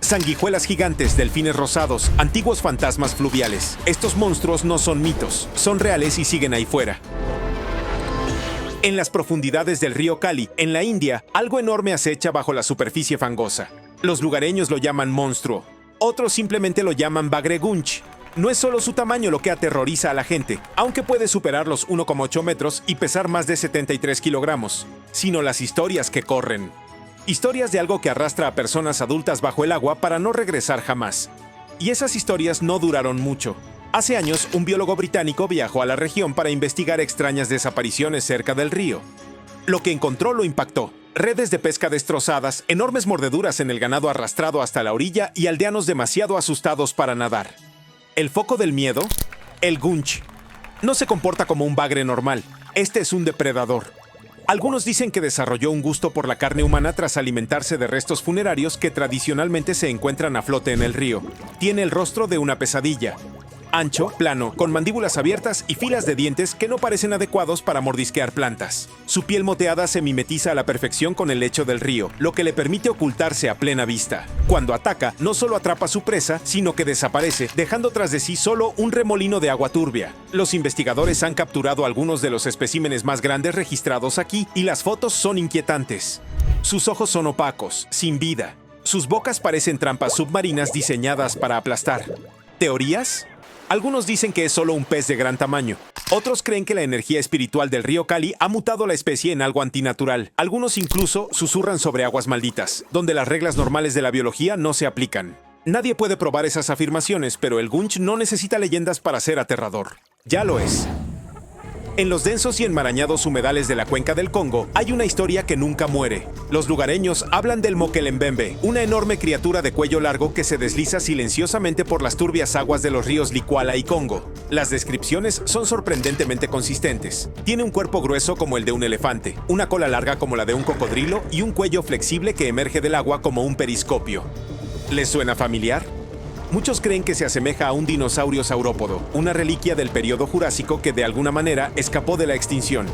Sanguijuelas gigantes, delfines rosados, antiguos fantasmas fluviales. Estos monstruos no son mitos, son reales y siguen ahí fuera. En las profundidades del río Cali, en la India, algo enorme acecha bajo la superficie fangosa. Los lugareños lo llaman monstruo. Otros simplemente lo llaman bagre gunch. No es solo su tamaño lo que aterroriza a la gente, aunque puede superar los 1,8 metros y pesar más de 73 kilogramos, sino las historias que corren. Historias de algo que arrastra a personas adultas bajo el agua para no regresar jamás. Y esas historias no duraron mucho. Hace años, un biólogo británico viajó a la región para investigar extrañas desapariciones cerca del río. Lo que encontró lo impactó. Redes de pesca destrozadas, enormes mordeduras en el ganado arrastrado hasta la orilla y aldeanos demasiado asustados para nadar. El foco del miedo, el gunch. No se comporta como un bagre normal. Este es un depredador. Algunos dicen que desarrolló un gusto por la carne humana tras alimentarse de restos funerarios que tradicionalmente se encuentran a flote en el río. Tiene el rostro de una pesadilla. Ancho, plano, con mandíbulas abiertas y filas de dientes que no parecen adecuados para mordisquear plantas. Su piel moteada se mimetiza a la perfección con el lecho del río, lo que le permite ocultarse a plena vista. Cuando ataca, no solo atrapa a su presa, sino que desaparece, dejando tras de sí solo un remolino de agua turbia. Los investigadores han capturado algunos de los especímenes más grandes registrados aquí y las fotos son inquietantes. Sus ojos son opacos, sin vida. Sus bocas parecen trampas submarinas diseñadas para aplastar. ¿Teorías? Algunos dicen que es solo un pez de gran tamaño. Otros creen que la energía espiritual del río Cali ha mutado la especie en algo antinatural. Algunos incluso susurran sobre aguas malditas, donde las reglas normales de la biología no se aplican. Nadie puede probar esas afirmaciones, pero el gunch no necesita leyendas para ser aterrador. Ya lo es. En los densos y enmarañados humedales de la cuenca del Congo hay una historia que nunca muere. Los lugareños hablan del mokelembembe, una enorme criatura de cuello largo que se desliza silenciosamente por las turbias aguas de los ríos Licuala y Congo. Las descripciones son sorprendentemente consistentes. Tiene un cuerpo grueso como el de un elefante, una cola larga como la de un cocodrilo y un cuello flexible que emerge del agua como un periscopio. ¿Les suena familiar? Muchos creen que se asemeja a un dinosaurio saurópodo, una reliquia del período Jurásico que de alguna manera escapó de la extinción.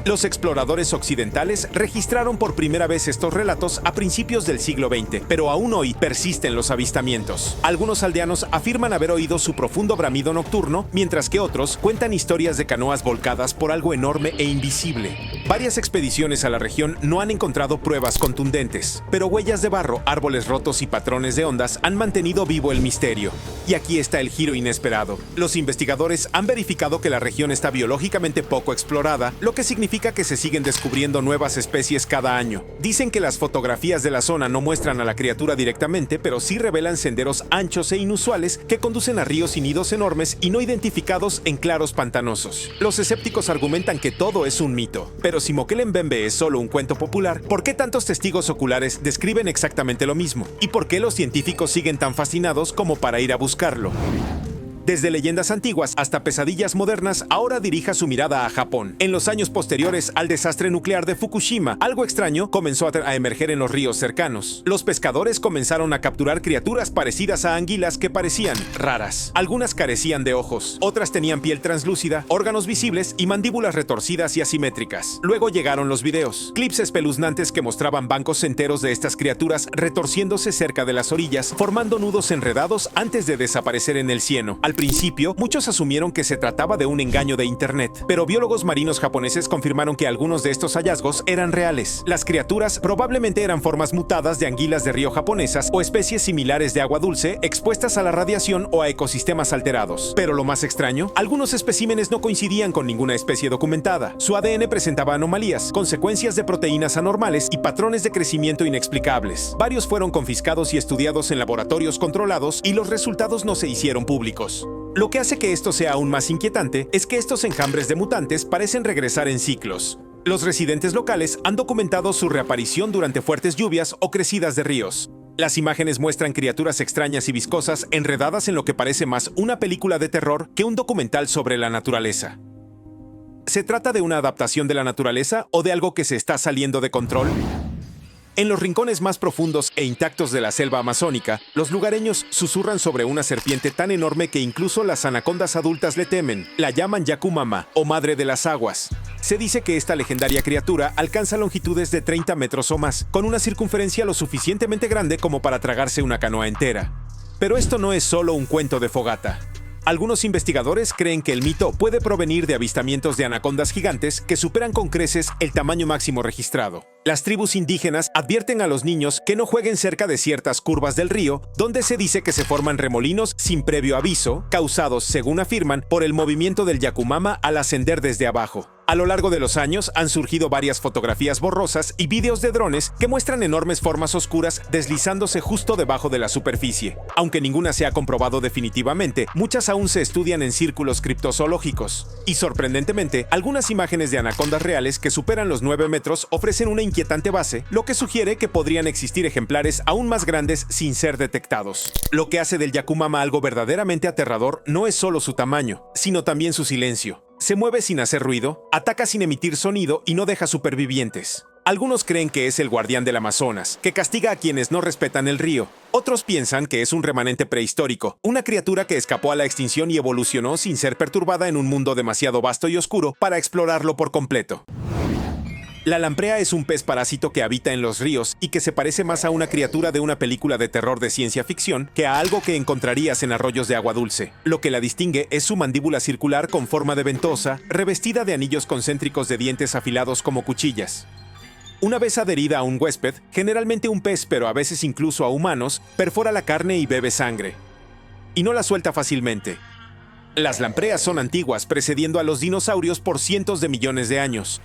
Los exploradores occidentales registraron por primera vez estos relatos a principios del siglo XX, pero aún hoy persisten los avistamientos. Algunos aldeanos afirman haber oído su profundo bramido nocturno, mientras que otros cuentan historias de canoas volcadas por algo enorme e invisible. Varias expediciones a la región no han encontrado pruebas contundentes, pero huellas de barro, árboles rotos y patrones de ondas han mantenido vivo el misterio. Y aquí está el giro inesperado. Los investigadores han verificado que la región está biológicamente poco explorada, lo que significa que se siguen descubriendo nuevas especies cada año. Dicen que las fotografías de la zona no muestran a la criatura directamente, pero sí revelan senderos anchos e inusuales que conducen a ríos y nidos enormes y no identificados en claros pantanosos. Los escépticos argumentan que todo es un mito, pero si mokelembembe es solo un cuento popular, ¿por qué tantos testigos oculares describen exactamente lo mismo? ¿Y por qué los científicos siguen tan fascinados como para ir a buscarlo? Desde leyendas antiguas hasta pesadillas modernas, ahora dirija su mirada a Japón. En los años posteriores al desastre nuclear de Fukushima, algo extraño comenzó a emerger en los ríos cercanos. Los pescadores comenzaron a capturar criaturas parecidas a anguilas que parecían raras. Algunas carecían de ojos, otras tenían piel translúcida, órganos visibles y mandíbulas retorcidas y asimétricas. Luego llegaron los videos, clips espeluznantes que mostraban bancos enteros de estas criaturas retorciéndose cerca de las orillas, formando nudos enredados antes de desaparecer en el cieno. Al principio, muchos asumieron que se trataba de un engaño de internet, pero biólogos marinos japoneses confirmaron que algunos de estos hallazgos eran reales. Las criaturas probablemente eran formas mutadas de anguilas de río japonesas o especies similares de agua dulce expuestas a la radiación o a ecosistemas alterados. Pero lo más extraño, algunos especímenes no coincidían con ninguna especie documentada. Su ADN presentaba anomalías, consecuencias de proteínas anormales y patrones de crecimiento inexplicables. Varios fueron confiscados y estudiados en laboratorios controlados y los resultados no se hicieron públicos. Lo que hace que esto sea aún más inquietante es que estos enjambres de mutantes parecen regresar en ciclos. Los residentes locales han documentado su reaparición durante fuertes lluvias o crecidas de ríos. Las imágenes muestran criaturas extrañas y viscosas enredadas en lo que parece más una película de terror que un documental sobre la naturaleza. ¿Se trata de una adaptación de la naturaleza o de algo que se está saliendo de control? En los rincones más profundos e intactos de la selva amazónica, los lugareños susurran sobre una serpiente tan enorme que incluso las anacondas adultas le temen. La llaman Yakumama, o Madre de las Aguas. Se dice que esta legendaria criatura alcanza longitudes de 30 metros o más, con una circunferencia lo suficientemente grande como para tragarse una canoa entera. Pero esto no es solo un cuento de fogata. Algunos investigadores creen que el mito puede provenir de avistamientos de anacondas gigantes que superan con creces el tamaño máximo registrado. Las tribus indígenas advierten a los niños que no jueguen cerca de ciertas curvas del río, donde se dice que se forman remolinos sin previo aviso, causados, según afirman, por el movimiento del Yakumama al ascender desde abajo. A lo largo de los años han surgido varias fotografías borrosas y vídeos de drones que muestran enormes formas oscuras deslizándose justo debajo de la superficie. Aunque ninguna se ha comprobado definitivamente, muchas aún se estudian en círculos criptozoológicos. Y sorprendentemente, algunas imágenes de anacondas reales que superan los 9 metros ofrecen una inquietante base, lo que sugiere que podrían existir ejemplares aún más grandes sin ser detectados. Lo que hace del Yakumama algo verdaderamente aterrador no es solo su tamaño, sino también su silencio. Se mueve sin hacer ruido, ataca sin emitir sonido y no deja supervivientes. Algunos creen que es el guardián del Amazonas, que castiga a quienes no respetan el río. Otros piensan que es un remanente prehistórico, una criatura que escapó a la extinción y evolucionó sin ser perturbada en un mundo demasiado vasto y oscuro para explorarlo por completo. La lamprea es un pez parásito que habita en los ríos y que se parece más a una criatura de una película de terror de ciencia ficción que a algo que encontrarías en arroyos de agua dulce. Lo que la distingue es su mandíbula circular con forma de ventosa, revestida de anillos concéntricos de dientes afilados como cuchillas. Una vez adherida a un huésped, generalmente un pez, pero a veces incluso a humanos, perfora la carne y bebe sangre. Y no la suelta fácilmente. Las lampreas son antiguas, precediendo a los dinosaurios por cientos de millones de años.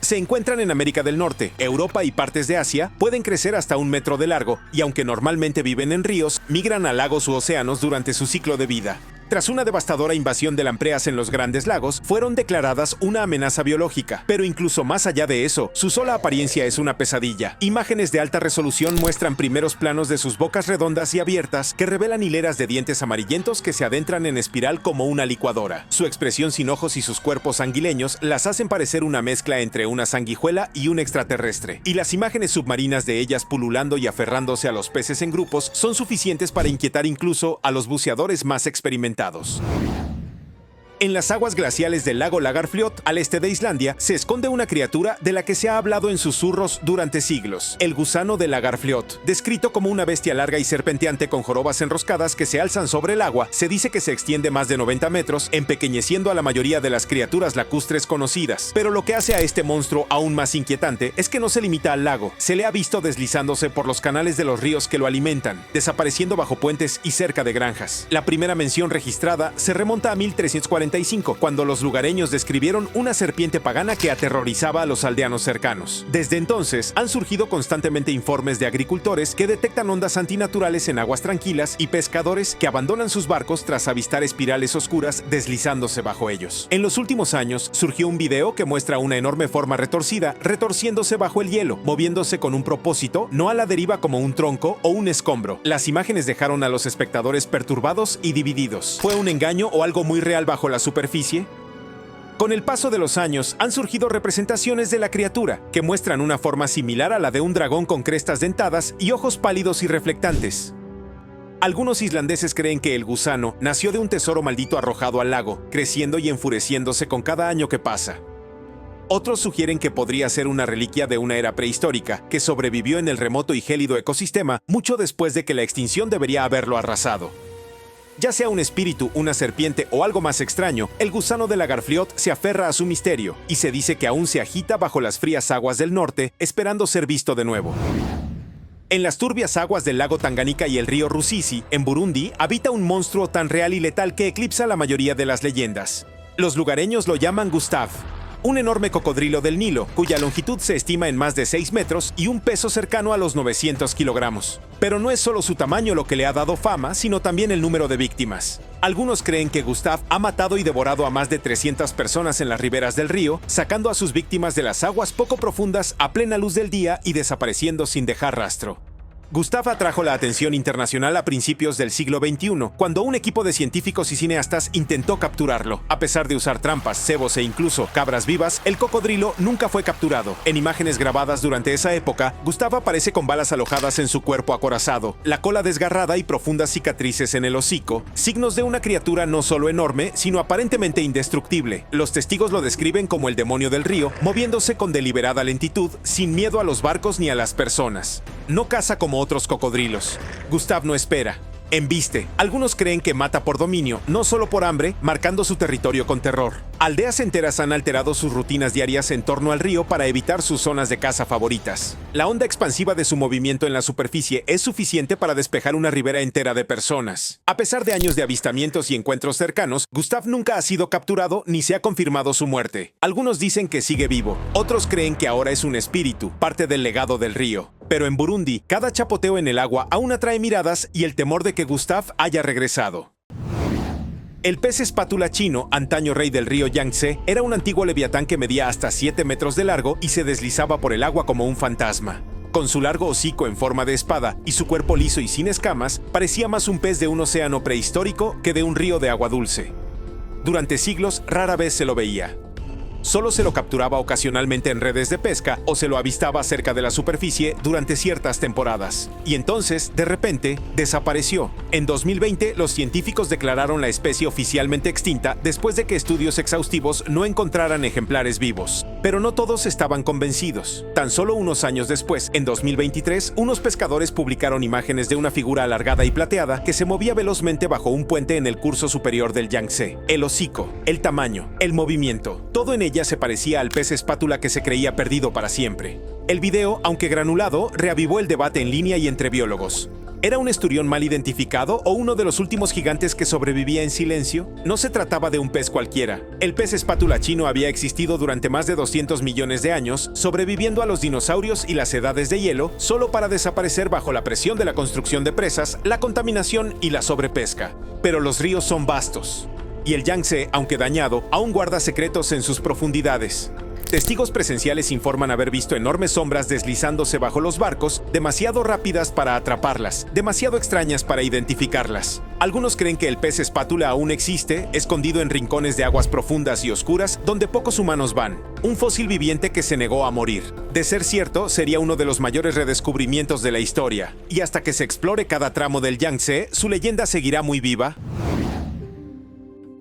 Se encuentran en América del Norte, Europa y partes de Asia, pueden crecer hasta 1 metro de largo y aunque normalmente viven en ríos, migran a lagos u océanos durante su ciclo de vida. Tras una devastadora invasión de lampreas en los grandes lagos, fueron declaradas una amenaza biológica. Pero incluso más allá de eso, su sola apariencia es una pesadilla. Imágenes de alta resolución muestran primeros planos de sus bocas redondas y abiertas que revelan hileras de dientes amarillentos que se adentran en espiral como una licuadora. Su expresión sin ojos y sus cuerpos anguileños las hacen parecer una mezcla entre una sanguijuela y un extraterrestre. Y las imágenes submarinas de ellas pululando y aferrándose a los peces en grupos son suficientes para inquietar incluso a los buceadores más experimentados. En las aguas glaciales del lago Lagarfljót, al este de Islandia, se esconde una criatura de la que se ha hablado en susurros durante siglos, el gusano de Lagarfljót. Descrito como una bestia larga y serpenteante con jorobas enroscadas que se alzan sobre el agua, se dice que se extiende más de 90 metros, empequeñeciendo a la mayoría de las criaturas lacustres conocidas. Pero lo que hace a este monstruo aún más inquietante es que no se limita al lago. Se le ha visto deslizándose por los canales de los ríos que lo alimentan, desapareciendo bajo puentes y cerca de granjas. La primera mención registrada se remonta a 1345, cuando los lugareños describieron una serpiente pagana que aterrorizaba a los aldeanos cercanos. Desde entonces, han surgido constantemente informes de agricultores que detectan ondas antinaturales en aguas tranquilas y pescadores que abandonan sus barcos tras avistar espirales oscuras deslizándose bajo ellos. En los últimos años, surgió un video que muestra una enorme forma retorcida, retorciéndose bajo el hielo, moviéndose con un propósito, no a la deriva como un tronco o un escombro. Las imágenes dejaron a los espectadores perturbados y divididos. ¿Fue un engaño o algo muy real bajo la superficie? Con el paso de los años, han surgido representaciones de la criatura, que muestran una forma similar a la de un dragón con crestas dentadas y ojos pálidos y reflectantes. Algunos islandeses creen que el gusano nació de un tesoro maldito arrojado al lago, creciendo y enfureciéndose con cada año que pasa. Otros sugieren que podría ser una reliquia de una era prehistórica, que sobrevivió en el remoto y gélido ecosistema mucho después de que la extinción debería haberlo arrasado. Ya sea un espíritu, una serpiente o algo más extraño, el gusano de Lagarfljót se aferra a su misterio y se dice que aún se agita bajo las frías aguas del norte, esperando ser visto de nuevo. En las turbias aguas del lago Tanganika y el río Rusizi, en Burundi, habita un monstruo tan real y letal que eclipsa la mayoría de las leyendas. Los lugareños lo llaman Gustav, un enorme cocodrilo del Nilo, cuya longitud se estima en más de 6 metros y un peso cercano a los 900 kilogramos. Pero no es solo su tamaño lo que le ha dado fama, sino también el número de víctimas. Algunos creen que Gustav ha matado y devorado a más de 300 personas en las riberas del río, sacando a sus víctimas de las aguas poco profundas a plena luz del día y desapareciendo sin dejar rastro. Gustav atrajo la atención internacional a principios del siglo XXI, cuando un equipo de científicos y cineastas intentó capturarlo. A pesar de usar trampas, cebos e incluso cabras vivas, el cocodrilo nunca fue capturado. En imágenes grabadas durante esa época, Gustav aparece con balas alojadas en su cuerpo acorazado, la cola desgarrada y profundas cicatrices en el hocico, signos de una criatura no solo enorme, sino aparentemente indestructible. Los testigos lo describen como el demonio del río, moviéndose con deliberada lentitud, sin miedo a los barcos ni a las personas. No caza como otros cocodrilos. Gustav no espera. Embiste. Algunos creen que mata por dominio, no solo por hambre, marcando su territorio con terror. Aldeas enteras han alterado sus rutinas diarias en torno al río para evitar sus zonas de caza favoritas. La onda expansiva de su movimiento en la superficie es suficiente para despejar una ribera entera de personas. A pesar de años de avistamientos y encuentros cercanos, Gustav nunca ha sido capturado ni se ha confirmado su muerte. Algunos dicen que sigue vivo, otros creen que ahora es un espíritu, parte del legado del río. Pero en Burundi, cada chapoteo en el agua aún atrae miradas y el temor de que Gustav haya regresado. El pez espátula chino, antaño rey del río Yangtze, era un antiguo leviatán que medía hasta 7 metros de largo y se deslizaba por el agua como un fantasma. Con su largo hocico en forma de espada y su cuerpo liso y sin escamas, parecía más un pez de un océano prehistórico que de un río de agua dulce. Durante siglos, rara vez se lo veía. Solo se lo capturaba ocasionalmente en redes de pesca o se lo avistaba cerca de la superficie durante ciertas temporadas. Y entonces, de repente, desapareció. En 2020, los científicos declararon la especie oficialmente extinta después de que estudios exhaustivos no encontraran ejemplares vivos. Pero no todos estaban convencidos. Tan solo unos años después, en 2023, unos pescadores publicaron imágenes de una figura alargada y plateada que se movía velozmente bajo un puente en el curso superior del Yangtze. El hocico, el tamaño, el movimiento, todo en ella se parecía al pez espátula que se creía perdido para siempre. El video, aunque granulado, reavivó el debate en línea y entre biólogos. ¿Era un esturión mal identificado o uno de los últimos gigantes que sobrevivía en silencio? No se trataba de un pez cualquiera. El pez espátula chino había existido durante más de 200 millones de años, sobreviviendo a los dinosaurios y las edades de hielo, solo para desaparecer bajo la presión de la construcción de presas, la contaminación y la sobrepesca. Pero los ríos son vastos. Y el Yangtze, aunque dañado, aún guarda secretos en sus profundidades. Testigos presenciales informan haber visto enormes sombras deslizándose bajo los barcos, demasiado rápidas para atraparlas, demasiado extrañas para identificarlas. Algunos creen que el pez espátula aún existe, escondido en rincones de aguas profundas y oscuras donde pocos humanos van. Un fósil viviente que se negó a morir. De ser cierto, sería uno de los mayores redescubrimientos de la historia. Y hasta que se explore cada tramo del Yangtze, su leyenda seguirá muy viva.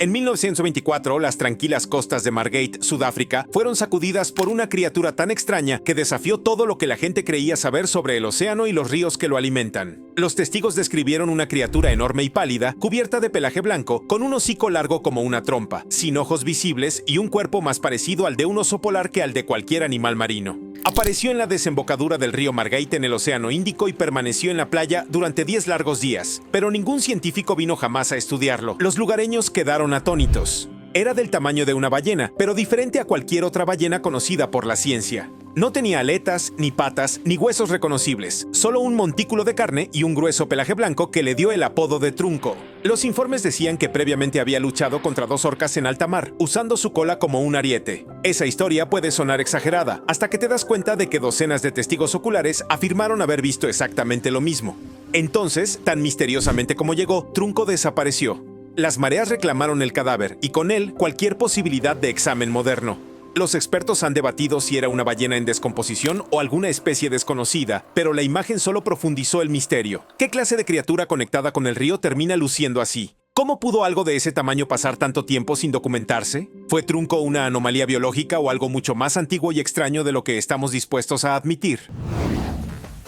En 1924, las tranquilas costas de Margate, Sudáfrica, fueron sacudidas por una criatura tan extraña que desafió todo lo que la gente creía saber sobre el océano y los ríos que lo alimentan. Los testigos describieron una criatura enorme y pálida, cubierta de pelaje blanco, con un hocico largo como una trompa, sin ojos visibles y un cuerpo más parecido al de un oso polar que al de cualquier animal marino. Apareció en la desembocadura del río Margate en el Océano Índico y permaneció en la playa durante 10 largos días, pero ningún científico vino jamás a estudiarlo. Los lugareños quedaron atónitos. Era del tamaño de una ballena, pero diferente a cualquier otra ballena conocida por la ciencia. No tenía aletas, ni patas, ni huesos reconocibles, solo un montículo de carne y un grueso pelaje blanco que le dio el apodo de trunco. Los informes decían que previamente había luchado contra 2 orcas en alta mar, usando su cola como un ariete. Esa historia puede sonar exagerada, hasta que te das cuenta de que docenas de testigos oculares afirmaron haber visto exactamente lo mismo. Entonces, tan misteriosamente como llegó, Trunco desapareció. Las mareas reclamaron el cadáver y con él cualquier posibilidad de examen moderno. Los expertos han debatido si era una ballena en descomposición o alguna especie desconocida, pero la imagen solo profundizó el misterio. ¿Qué clase de criatura conectada con el río termina luciendo así? ¿Cómo pudo algo de ese tamaño pasar tanto tiempo sin documentarse? ¿Fue Trunco una anomalía biológica o algo mucho más antiguo y extraño de lo que estamos dispuestos a admitir?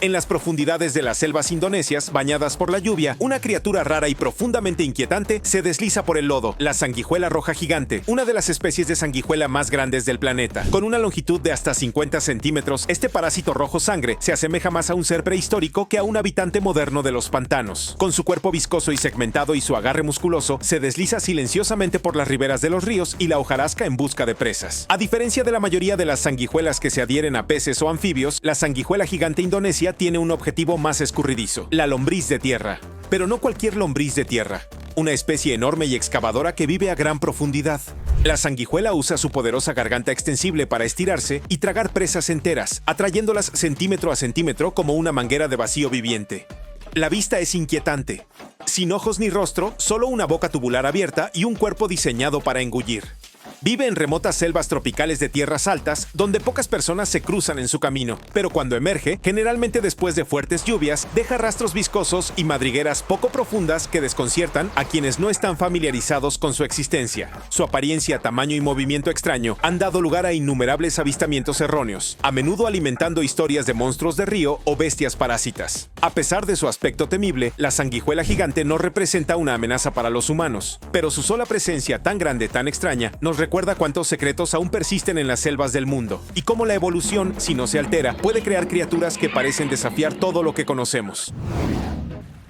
En las profundidades de las selvas indonesias, bañadas por la lluvia, una criatura rara y profundamente inquietante se desliza por el lodo, la sanguijuela roja gigante, una de las especies de sanguijuela más grandes del planeta. Con una longitud de hasta 50 centímetros, este parásito rojo sangre se asemeja más a un ser prehistórico que a un habitante moderno de los pantanos. Con su cuerpo viscoso y segmentado y su agarre musculoso, se desliza silenciosamente por las riberas de los ríos y la hojarasca en busca de presas. A diferencia de la mayoría de las sanguijuelas que se adhieren a peces o anfibios, la sanguijuela gigante indonesia tiene un objetivo más escurridizo, la lombriz de tierra. Pero no cualquier lombriz de tierra, una especie enorme y excavadora que vive a gran profundidad. La sanguijuela usa su poderosa garganta extensible para estirarse y tragar presas enteras, atrayéndolas centímetro a centímetro como una manguera de vacío viviente. La vista es inquietante. Sin ojos ni rostro, solo una boca tubular abierta y un cuerpo diseñado para engullir. Vive en remotas selvas tropicales de tierras altas, donde pocas personas se cruzan en su camino, pero cuando emerge, generalmente después de fuertes lluvias, deja rastros viscosos y madrigueras poco profundas que desconciertan a quienes no están familiarizados con su existencia. Su apariencia, tamaño y movimiento extraño han dado lugar a innumerables avistamientos erróneos, a menudo alimentando historias de monstruos de río o bestias parásitas. A pesar de su aspecto temible, la sanguijuela gigante no representa una amenaza para los humanos, pero su sola presencia tan grande, tan extraña, nos recuerda cuántos secretos aún persisten en las selvas del mundo y cómo la evolución, si no se altera, puede crear criaturas que parecen desafiar todo lo que conocemos.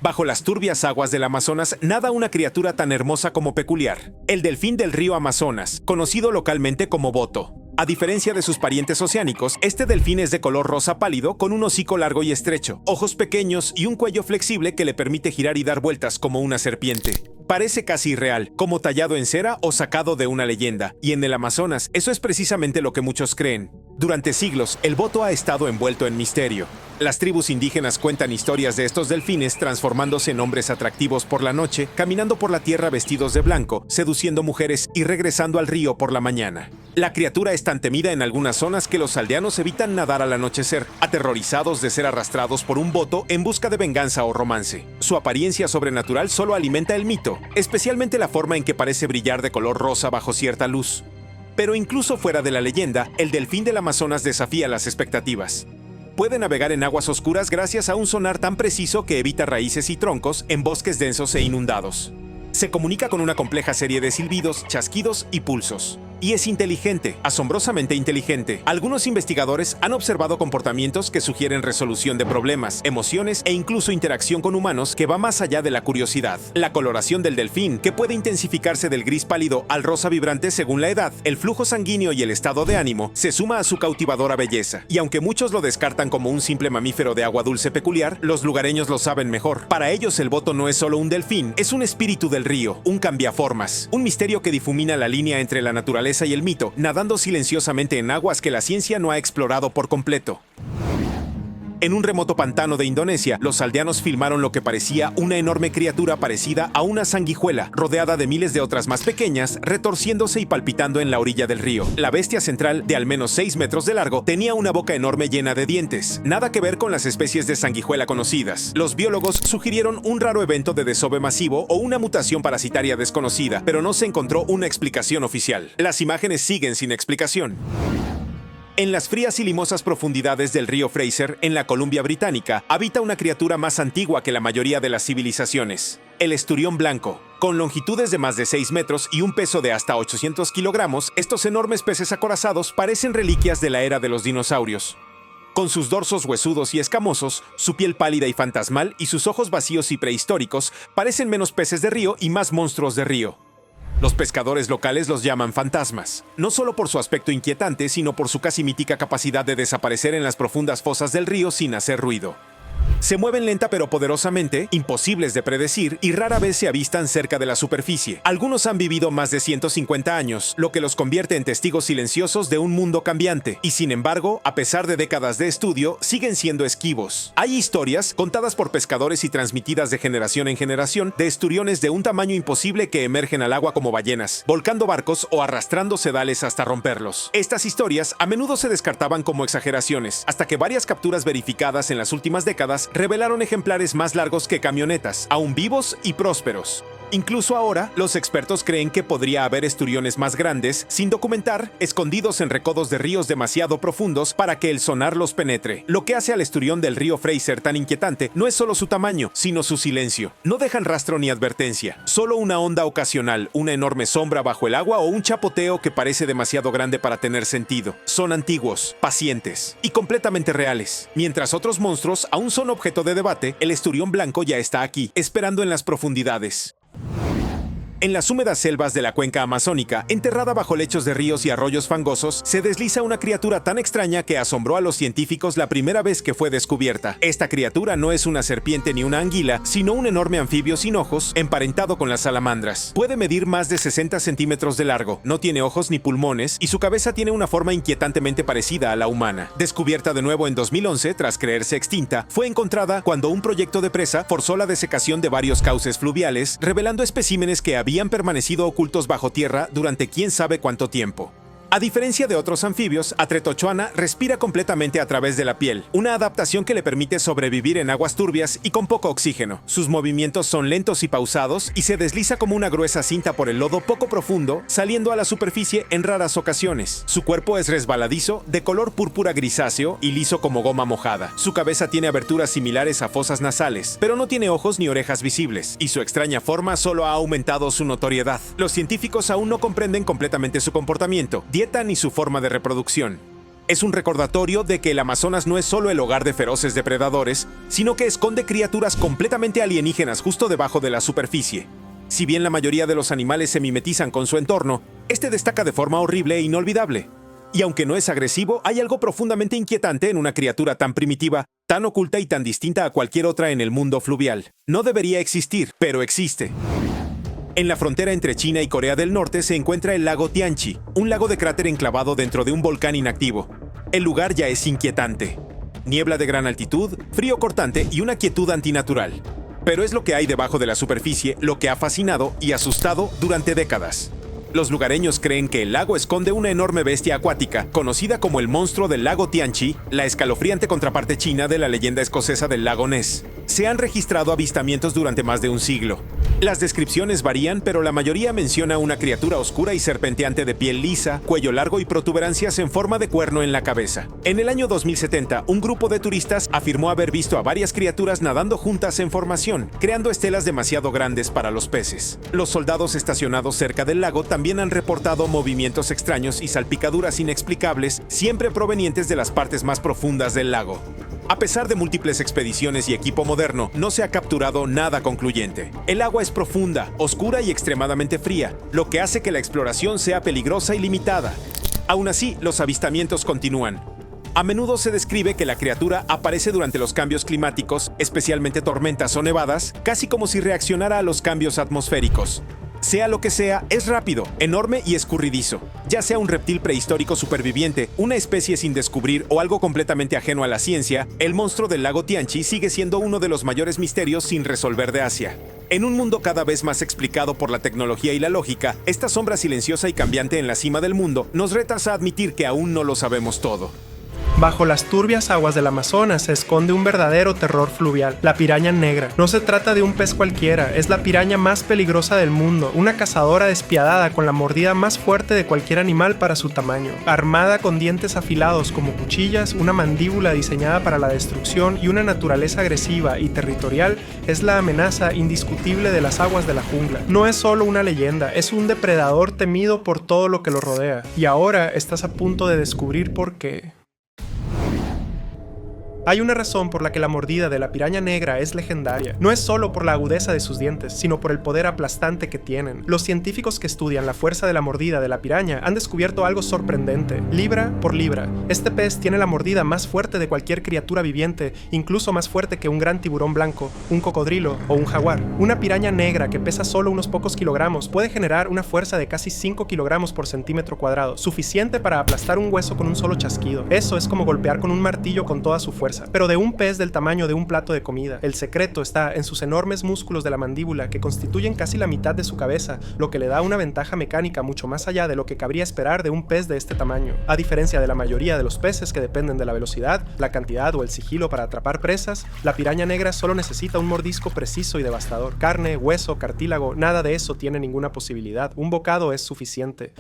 Bajo las turbias aguas del Amazonas nada una criatura tan hermosa como peculiar: el delfín del río Amazonas, conocido localmente como boto. A diferencia de sus parientes oceánicos, este delfín es de color rosa pálido con un hocico largo y estrecho, ojos pequeños y un cuello flexible que le permite girar y dar vueltas como una serpiente. Parece casi irreal, como tallado en cera o sacado de una leyenda, y en el Amazonas eso es precisamente lo que muchos creen. Durante siglos, el boto ha estado envuelto en misterio. Las tribus indígenas cuentan historias de estos delfines transformándose en hombres atractivos por la noche, caminando por la tierra vestidos de blanco, seduciendo mujeres y regresando al río por la mañana. La criatura es tan temida en algunas zonas que los aldeanos evitan nadar al anochecer, aterrorizados de ser arrastrados por un boto en busca de venganza o romance. Su apariencia sobrenatural solo alimenta el mito, especialmente la forma en que parece brillar de color rosa bajo cierta luz. Pero incluso fuera de la leyenda, el delfín del Amazonas desafía las expectativas. Puede navegar en aguas oscuras gracias a un sonar tan preciso que evita raíces y troncos en bosques densos e inundados. Se comunica con una compleja serie de silbidos, chasquidos y pulsos. Y es inteligente, asombrosamente inteligente. Algunos investigadores han observado comportamientos que sugieren resolución de problemas, emociones e incluso interacción con humanos que va más allá de la curiosidad. La coloración del delfín, que puede intensificarse del gris pálido al rosa vibrante según la edad, el flujo sanguíneo y el estado de ánimo, se suma a su cautivadora belleza. Y aunque muchos lo descartan como un simple mamífero de agua dulce peculiar, los lugareños lo saben mejor. Para ellos el boto no es solo un delfín, es un espíritu del río, un cambiaformas, un misterio que difumina la línea entre la naturaleza y el mito, nadando silenciosamente en aguas que la ciencia no ha explorado por completo. En un remoto pantano de Indonesia, los aldeanos filmaron lo que parecía una enorme criatura parecida a una sanguijuela, rodeada de miles de otras más pequeñas, retorciéndose y palpitando en la orilla del río. La bestia central, de al menos 6 metros de largo, tenía una boca enorme llena de dientes. Nada que ver con las especies de sanguijuela conocidas. Los biólogos sugirieron un raro evento de desove masivo o una mutación parasitaria desconocida, pero no se encontró una explicación oficial. Las imágenes siguen sin explicación. En las frías y limosas profundidades del río Fraser, en la Columbia Británica, habita una criatura más antigua que la mayoría de las civilizaciones: el esturión blanco. Con longitudes de más de 6 metros y un peso de hasta 800 kilogramos, estos enormes peces acorazados parecen reliquias de la era de los dinosaurios. Con sus dorsos huesudos y escamosos, su piel pálida y fantasmal y sus ojos vacíos y prehistóricos, parecen menos peces de río y más monstruos de río. Los pescadores locales los llaman fantasmas, no solo por su aspecto inquietante, sino por su casi mítica capacidad de desaparecer en las profundas fosas del río sin hacer ruido. Se mueven lenta pero poderosamente, imposibles de predecir, y rara vez se avistan cerca de la superficie. Algunos han vivido más de 150 años, lo que los convierte en testigos silenciosos de un mundo cambiante. Y sin embargo, a pesar de décadas de estudio, siguen siendo esquivos. Hay historias, contadas por pescadores y transmitidas de generación en generación, de esturiones de un tamaño imposible que emergen al agua como ballenas, volcando barcos o arrastrando sedales hasta romperlos. Estas historias a menudo se descartaban como exageraciones, hasta que varias capturas verificadas en las últimas décadas revelaron ejemplares más largos que camionetas, aún vivos y prósperos. Incluso ahora, los expertos creen que podría haber esturiones más grandes, sin documentar, escondidos en recodos de ríos demasiado profundos para que el sonar los penetre. Lo que hace al esturión del río Fraser tan inquietante no es solo su tamaño, sino su silencio. No dejan rastro ni advertencia, solo una onda ocasional, una enorme sombra bajo el agua o un chapoteo que parece demasiado grande para tener sentido. Son antiguos, pacientes y completamente reales. Mientras otros monstruos aún son objeto de debate, el esturión blanco ya está aquí, esperando en las profundidades. En las húmedas selvas de la cuenca amazónica, enterrada bajo lechos de ríos y arroyos fangosos, se desliza una criatura tan extraña que asombró a los científicos la primera vez que fue descubierta. Esta criatura no es una serpiente ni una anguila, sino un enorme anfibio sin ojos, emparentado con las salamandras. Puede medir más de 60 centímetros de largo, no tiene ojos ni pulmones, y su cabeza tiene una forma inquietantemente parecida a la humana. Descubierta de nuevo en 2011, tras creerse extinta, fue encontrada cuando un proyecto de presa forzó la desecación de varios cauces fluviales, revelando especímenes que habían permanecido ocultos bajo tierra durante quién sabe cuánto tiempo. A diferencia de otros anfibios, Atretochuana respira completamente a través de la piel, una adaptación que le permite sobrevivir en aguas turbias y con poco oxígeno. Sus movimientos son lentos y pausados y se desliza como una gruesa cinta por el lodo poco profundo, saliendo a la superficie en raras ocasiones. Su cuerpo es resbaladizo, de color púrpura grisáceo y liso como goma mojada. Su cabeza tiene aberturas similares a fosas nasales, pero no tiene ojos ni orejas visibles, y su extraña forma solo ha aumentado su notoriedad. Los científicos aún no comprenden completamente su comportamiento, dieta ni su forma de reproducción. Es un recordatorio de que el Amazonas no es solo el hogar de feroces depredadores, sino que esconde criaturas completamente alienígenas justo debajo de la superficie. Si bien la mayoría de los animales se mimetizan con su entorno, este destaca de forma horrible e inolvidable. Y aunque no es agresivo, hay algo profundamente inquietante en una criatura tan primitiva, tan oculta y tan distinta a cualquier otra en el mundo fluvial. No debería existir, pero existe. En la frontera entre China y Corea del Norte se encuentra el lago Tianchi, un lago de cráter enclavado dentro de un volcán inactivo. El lugar ya es inquietante. Niebla de gran altitud, frío cortante y una quietud antinatural. Pero es lo que hay debajo de la superficie lo que ha fascinado y asustado durante décadas. Los lugareños creen que el lago esconde una enorme bestia acuática, conocida como el monstruo del lago Tianchi, la escalofriante contraparte china de la leyenda escocesa del lago Ness. Se han registrado avistamientos durante más de un siglo. Las descripciones varían, pero la mayoría menciona una criatura oscura y serpenteante de piel lisa, cuello largo y protuberancias en forma de cuerno en la cabeza. En el año 2070, un grupo de turistas afirmó haber visto a varias criaturas nadando juntas en formación, creando estelas demasiado grandes para los peces. Los soldados estacionados cerca del lago también han reportado movimientos extraños y salpicaduras inexplicables, siempre provenientes de las partes más profundas del lago. A pesar de múltiples expediciones y equipo moderno, no se ha capturado nada concluyente. El agua es profunda, oscura y extremadamente fría, lo que hace que la exploración sea peligrosa y limitada. Aún así, los avistamientos continúan. A menudo se describe que la criatura aparece durante los cambios climáticos, especialmente tormentas o nevadas, casi como si reaccionara a los cambios atmosféricos. Sea lo que sea, es rápido, enorme y escurridizo. Ya sea un reptil prehistórico superviviente, una especie sin descubrir o algo completamente ajeno a la ciencia, el monstruo del lago Tianchi sigue siendo uno de los mayores misterios sin resolver de Asia. En un mundo cada vez más explicado por la tecnología y la lógica, esta sombra silenciosa y cambiante en la cima del mundo nos reta a admitir que aún no lo sabemos todo. Bajo las turbias aguas del Amazonas se esconde un verdadero terror fluvial, la piraña negra. No se trata de un pez cualquiera, es la piraña más peligrosa del mundo, una cazadora despiadada con la mordida más fuerte de cualquier animal para su tamaño. Armada con dientes afilados como cuchillas, una mandíbula diseñada para la destrucción y una naturaleza agresiva y territorial, es la amenaza indiscutible de las aguas de la jungla. No es solo una leyenda, es un depredador temido por todo lo que lo rodea. Y ahora estás a punto de descubrir por qué. Hay una razón por la que la mordida de la piraña negra es legendaria. No es solo por la agudeza de sus dientes, sino por el poder aplastante que tienen. Los científicos que estudian la fuerza de la mordida de la piraña han descubierto algo sorprendente. Libra por libra, este pez tiene la mordida más fuerte de cualquier criatura viviente, incluso más fuerte que un gran tiburón blanco, un cocodrilo o un jaguar. Una piraña negra que pesa solo unos pocos kilogramos puede generar una fuerza de casi 5 kilogramos por centímetro cuadrado, suficiente para aplastar un hueso con un solo chasquido. Eso es como golpear con un martillo con toda su fuerza. Pero de un pez del tamaño de un plato de comida. El secreto está en sus enormes músculos de la mandíbula que constituyen casi la mitad de su cabeza, lo que le da una ventaja mecánica mucho más allá de lo que cabría esperar de un pez de este tamaño. A diferencia de la mayoría de los peces que dependen de la velocidad, la cantidad o el sigilo para atrapar presas, la piraña negra solo necesita un mordisco preciso y devastador. Carne, hueso, cartílago, nada de eso tiene ninguna posibilidad. Un bocado es suficiente.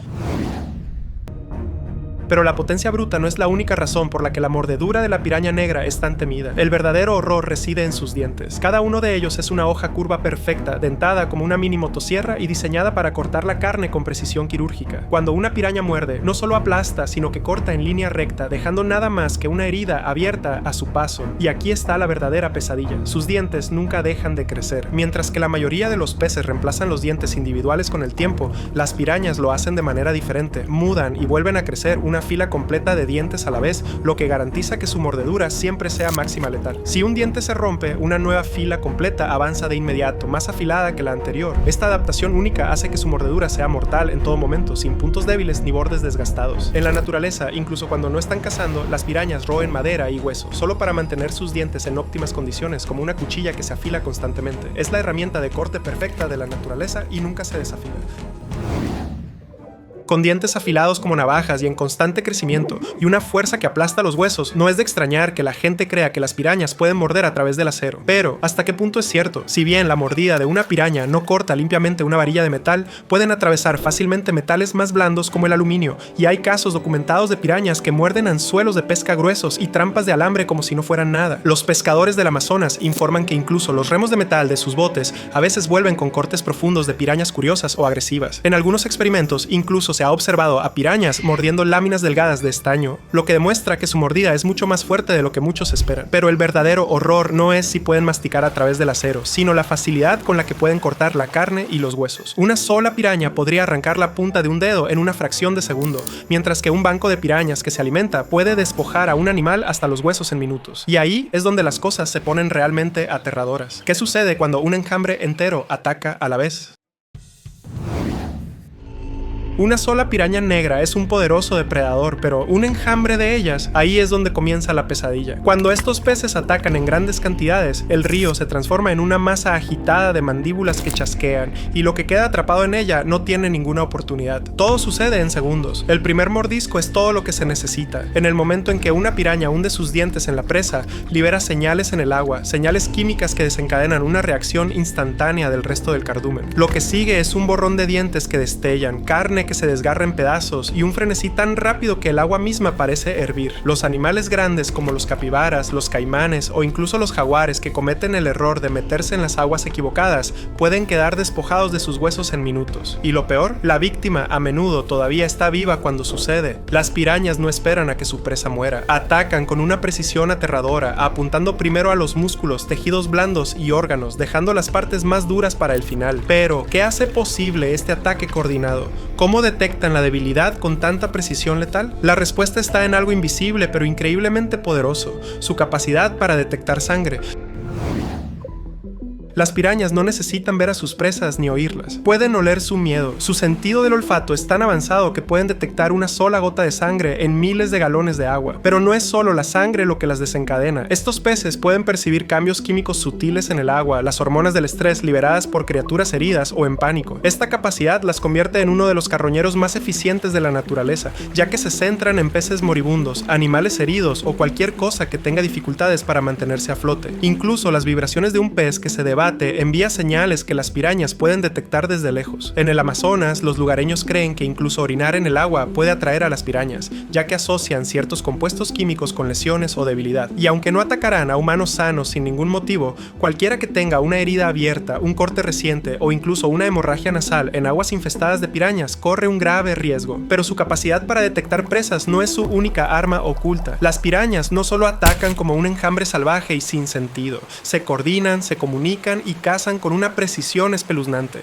Pero la potencia bruta no es la única razón por la que la mordedura de la piraña negra es tan temida. El verdadero horror reside en sus dientes. Cada uno de ellos es una hoja curva perfecta, dentada como una mini motosierra y diseñada para cortar la carne con precisión quirúrgica. Cuando una piraña muerde, no solo aplasta, sino que corta en línea recta, dejando nada más que una herida abierta a su paso. Y aquí está la verdadera pesadilla. Sus dientes nunca dejan de crecer. Mientras que la mayoría de los peces reemplazan los dientes individuales con el tiempo, las pirañas lo hacen de manera diferente, mudan y vuelven a crecer una fila completa de dientes a la vez, lo que garantiza que su mordedura siempre sea máxima letal. Si un diente se rompe, una nueva fila completa avanza de inmediato, más afilada que la anterior. Esta adaptación única hace que su mordedura sea mortal en todo momento, sin puntos débiles ni bordes desgastados. En la naturaleza, incluso cuando no están cazando, las pirañas roen madera y hueso, solo para mantener sus dientes en óptimas condiciones, como una cuchilla que se afila constantemente. Es la herramienta de corte perfecta de la naturaleza y nunca se desafila. Con dientes afilados como navajas y en constante crecimiento, y una fuerza que aplasta los huesos, no es de extrañar que la gente crea que las pirañas pueden morder a través del acero. Pero, ¿hasta qué punto es cierto? Si bien la mordida de una piraña no corta limpiamente una varilla de metal, pueden atravesar fácilmente metales más blandos como el aluminio, y hay casos documentados de pirañas que muerden anzuelos de pesca gruesos y trampas de alambre como si no fueran nada. Los pescadores del Amazonas informan que incluso los remos de metal de sus botes a veces vuelven con cortes profundos de pirañas curiosas o agresivas. En algunos experimentos, incluso se ha observado a pirañas mordiendo láminas delgadas de estaño, lo que demuestra que su mordida es mucho más fuerte de lo que muchos esperan. Pero el verdadero horror no es si pueden masticar a través del acero, sino la facilidad con la que pueden cortar la carne y los huesos. Una sola piraña podría arrancar la punta de un dedo en una fracción de segundo, mientras que un banco de pirañas que se alimenta puede despojar a un animal hasta los huesos en minutos. Y ahí es donde las cosas se ponen realmente aterradoras. ¿Qué sucede cuando un enjambre entero ataca a la vez? Una sola piraña negra es un poderoso depredador, pero un enjambre de ellas, ahí es donde comienza la pesadilla. Cuando estos peces atacan en grandes cantidades, el río se transforma en una masa agitada de mandíbulas que chasquean, y lo que queda atrapado en ella no tiene ninguna oportunidad. Todo sucede en segundos. El primer mordisco es todo lo que se necesita. En el momento en que una piraña hunde sus dientes en la presa, libera señales en el agua, señales químicas que desencadenan una reacción instantánea del resto del cardumen. Lo que sigue es un borrón de dientes que destellan, carne que se desgarra en pedazos y un frenesí tan rápido que el agua misma parece hervir. Los animales grandes como los capibaras, los caimanes o incluso los jaguares que cometen el error de meterse en las aguas equivocadas pueden quedar despojados de sus huesos en minutos. Y lo peor, la víctima a menudo todavía está viva cuando sucede. Las pirañas no esperan a que su presa muera. Atacan con una precisión aterradora, apuntando primero a los músculos, tejidos blandos y órganos, dejando las partes más duras para el final. Pero, ¿qué hace posible este ataque coordinado? ¿Cómo detectan la debilidad con tanta precisión letal? La respuesta está en algo invisible pero increíblemente poderoso: su capacidad para detectar sangre. Las pirañas no necesitan ver a sus presas ni oírlas. Pueden oler su miedo. Su sentido del olfato es tan avanzado que pueden detectar una sola gota de sangre en miles de galones de agua. Pero no es solo la sangre lo que las desencadena. Estos peces pueden percibir cambios químicos sutiles en el agua, las hormonas del estrés liberadas por criaturas heridas o en pánico. Esta capacidad las convierte en uno de los carroñeros más eficientes de la naturaleza, ya que se centran en peces moribundos, animales heridos o cualquier cosa que tenga dificultades para mantenerse a flote. Incluso las vibraciones de un pez que se debate envía señales que las pirañas pueden detectar desde lejos. En el Amazonas, los lugareños creen que incluso orinar en el agua puede atraer a las pirañas, ya que asocian ciertos compuestos químicos con lesiones o debilidad. Y aunque no atacarán a humanos sanos sin ningún motivo, cualquiera que tenga una herida abierta, un corte reciente o incluso una hemorragia nasal en aguas infestadas de pirañas corre un grave riesgo. Pero su capacidad para detectar presas no es su única arma oculta. Las pirañas no solo atacan como un enjambre salvaje y sin sentido, se coordinan, se comunican y cazan con una precisión espeluznante.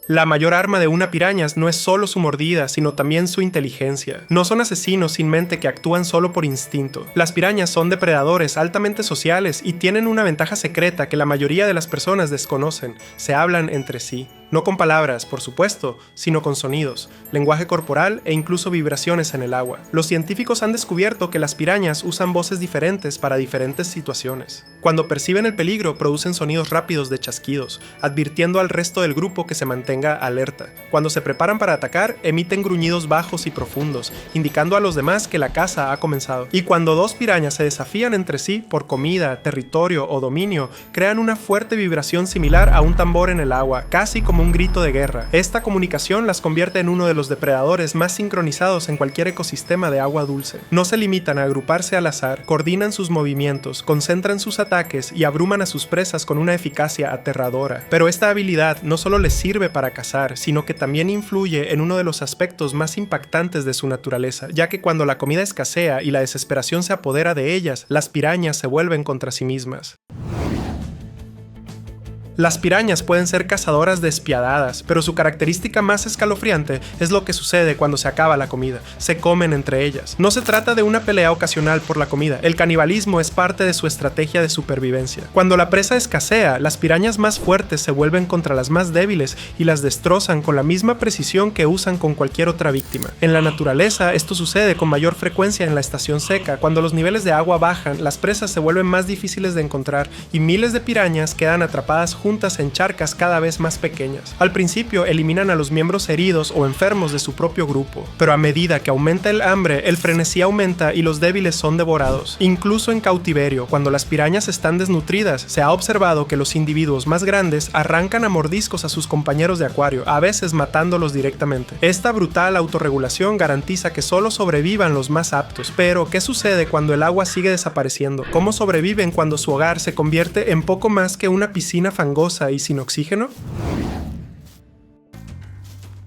La mayor arma de una piraña no es solo su mordida, sino también su inteligencia. No son asesinos sin mente que actúan solo por instinto. Las pirañas son depredadores altamente sociales y tienen una ventaja secreta que la mayoría de las personas desconocen: se hablan entre sí. No con palabras, por supuesto, sino con sonidos, lenguaje corporal e incluso vibraciones en el agua. Los científicos han descubierto que las pirañas usan voces diferentes para diferentes situaciones. Cuando perciben el peligro, producen sonidos rápidos de chasquidos, advirtiendo al resto del grupo que se mantenga alerta. Cuando se preparan para atacar, emiten gruñidos bajos y profundos, indicando a los demás que la caza ha comenzado. Y cuando dos pirañas se desafían entre sí por comida, territorio o dominio, crean una fuerte vibración similar a un tambor en el agua, casi como como un grito de guerra. Esta comunicación las convierte en uno de los depredadores más sincronizados en cualquier ecosistema de agua dulce. No se limitan a agruparse al azar, coordinan sus movimientos, concentran sus ataques y abruman a sus presas con una eficacia aterradora. Pero esta habilidad no solo les sirve para cazar, sino que también influye en uno de los aspectos más impactantes de su naturaleza, ya que cuando la comida escasea y la desesperación se apodera de ellas, las pirañas se vuelven contra sí mismas. Las pirañas pueden ser cazadoras despiadadas, pero su característica más escalofriante es lo que sucede cuando se acaba la comida. Se comen entre ellas. No se trata de una pelea ocasional por la comida, el canibalismo es parte de su estrategia de supervivencia. Cuando la presa escasea, las pirañas más fuertes se vuelven contra las más débiles y las destrozan con la misma precisión que usan con cualquier otra víctima. En la naturaleza, esto sucede con mayor frecuencia en la estación seca. Cuando los niveles de agua bajan, las presas se vuelven más difíciles de encontrar y miles de pirañas quedan atrapadas juntas en charcas cada vez más pequeñas. Al principio eliminan a los miembros heridos o enfermos de su propio grupo, pero a medida que aumenta el hambre, el frenesí aumenta y los débiles son devorados. Incluso en cautiverio, cuando las pirañas están desnutridas, se ha observado que los individuos más grandes arrancan a mordiscos a sus compañeros de acuario, a veces matándolos directamente. Esta brutal autorregulación garantiza que solo sobrevivan los más aptos. Pero, ¿qué sucede cuando el agua sigue desapareciendo? ¿Cómo sobreviven cuando su hogar se convierte en poco más que una piscina fangosa y sin oxígeno?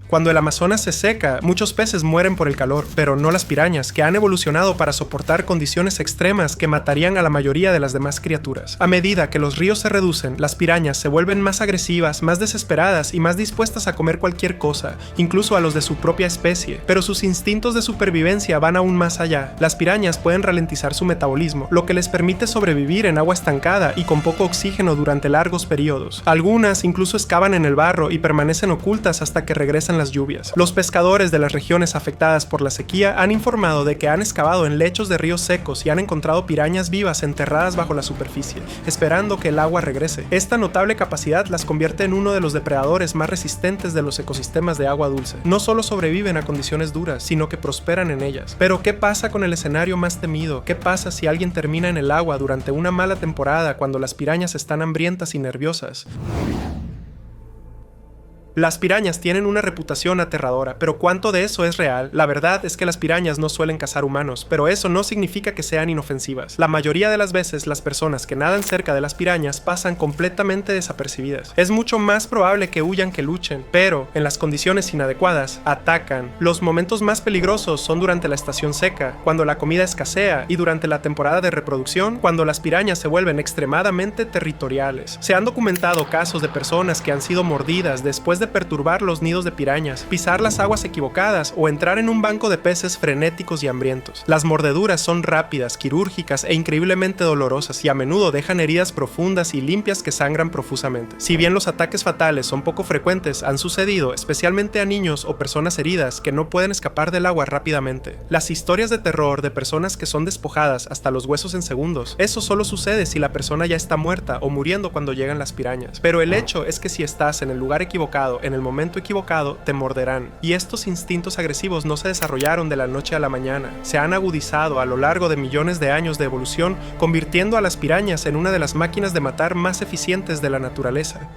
Cuando el Amazonas se seca, muchos peces mueren por el calor, pero no las pirañas, que han evolucionado para soportar condiciones extremas que matarían a la mayoría de las demás criaturas. A medida que los ríos se reducen, las pirañas se vuelven más agresivas, más desesperadas y más dispuestas a comer cualquier cosa, incluso a los de su propia especie. Pero sus instintos de supervivencia van aún más allá. Las pirañas pueden ralentizar su metabolismo, lo que les permite sobrevivir en agua estancada y con poco oxígeno durante largos periodos. Algunas incluso excavan en el barro y permanecen ocultas hasta que regresan las lluvias. Los pescadores de las regiones afectadas por la sequía han informado de que han excavado en lechos de ríos secos y han encontrado pirañas vivas enterradas bajo la superficie, esperando que el agua regrese. Esta notable capacidad las convierte en uno de los depredadores más resistentes de los ecosistemas de agua dulce. No solo sobreviven a condiciones duras, sino que prosperan en ellas. Pero ¿qué pasa con el escenario más temido? ¿Qué pasa si alguien termina en el agua durante una mala temporada cuando las pirañas están hambrientas y nerviosas? Las pirañas tienen una reputación aterradora, pero ¿cuánto de eso es real? La verdad es que las pirañas no suelen cazar humanos, pero eso no significa que sean inofensivas. La mayoría de las veces, las personas que nadan cerca de las pirañas pasan completamente desapercibidas. Es mucho más probable que huyan que luchen, pero, en las condiciones inadecuadas, atacan. Los momentos más peligrosos son durante la estación seca, cuando la comida escasea, y durante la temporada de reproducción, cuando las pirañas se vuelven extremadamente territoriales. Se han documentado casos de personas que han sido mordidas después de perturbar los nidos de pirañas, pisar las aguas equivocadas o entrar en un banco de peces frenéticos y hambrientos. Las mordeduras son rápidas, quirúrgicas e increíblemente dolorosas y a menudo dejan heridas profundas y limpias que sangran profusamente. Si bien los ataques fatales son poco frecuentes, han sucedido especialmente a niños o personas heridas que no pueden escapar del agua rápidamente. Las historias de terror de personas que son despojadas hasta los huesos en segundos, eso solo sucede si la persona ya está muerta o muriendo cuando llegan las pirañas. Pero el hecho es que si estás en el lugar equivocado, en el momento equivocado, te morderán. Y estos instintos agresivos no se desarrollaron de la noche a la mañana. Se han agudizado a lo largo de millones de años de evolución, convirtiendo a las pirañas en una de las máquinas de matar más eficientes de la naturaleza.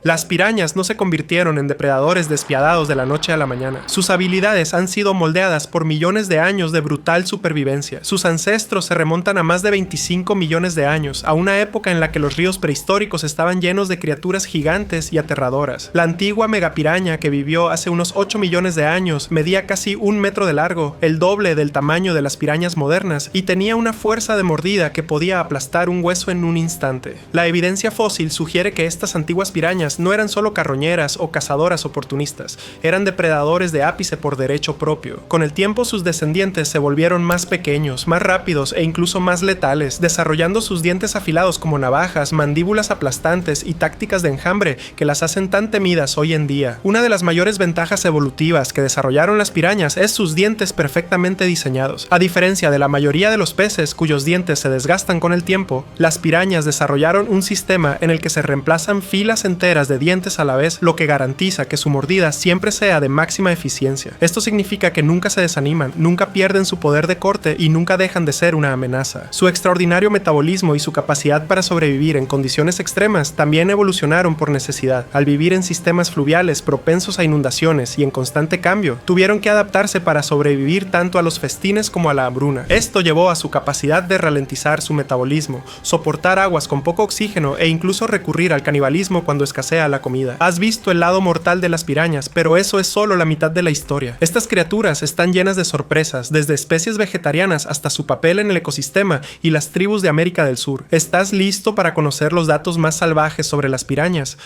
Las pirañas no se convirtieron en depredadores despiadados de la noche a la mañana. Sus habilidades han sido moldeadas por millones de años de brutal supervivencia. Sus ancestros se remontan a más de 25 millones de años, a una época en la que los ríos prehistóricos estaban llenos de criaturas gigantes y aterradoras. La antigua megapiraña que vivió hace unos 8 millones de años medía casi 1 metro de largo, el doble del tamaño de las pirañas modernas, y tenía una fuerza de mordida que podía aplastar un hueso en un instante. La evidencia fósil sugiere que estas antiguas pirañas no eran solo carroñeras o cazadoras oportunistas, eran depredadores de ápice por derecho propio. Con el tiempo sus descendientes se volvieron más pequeños, más rápidos e incluso más letales, desarrollando sus dientes afilados como navajas, mandíbulas aplastantes y tácticas de enjambre que las hacen tan temidas hoy en día. Una de las mayores ventajas evolutivas que desarrollaron las pirañas es sus dientes perfectamente diseñados. A diferencia de la mayoría de los peces cuyos dientes se desgastan con el tiempo, las pirañas desarrollaron un sistema en el que se reemplazan filas enteras filas de dientes a la vez, lo que garantiza que su mordida siempre sea de máxima eficiencia. Esto significa que nunca se desaniman, nunca pierden su poder de corte y nunca dejan de ser una amenaza. Su extraordinario metabolismo y su capacidad para sobrevivir en condiciones extremas también evolucionaron por necesidad. Al vivir en sistemas fluviales propensos a inundaciones y en constante cambio, tuvieron que adaptarse para sobrevivir tanto a los festines como a la hambruna. Esto llevó a su capacidad de ralentizar su metabolismo, soportar aguas con poco oxígeno e incluso recurrir al canibalismo cuando escasea la comida. Has visto el lado mortal de las pirañas, pero eso es solo la mitad de la historia. Estas criaturas están llenas de sorpresas, desde especies vegetarianas hasta su papel en el ecosistema y las tribus de América del Sur. ¿Estás listo para conocer los datos más salvajes sobre las pirañas?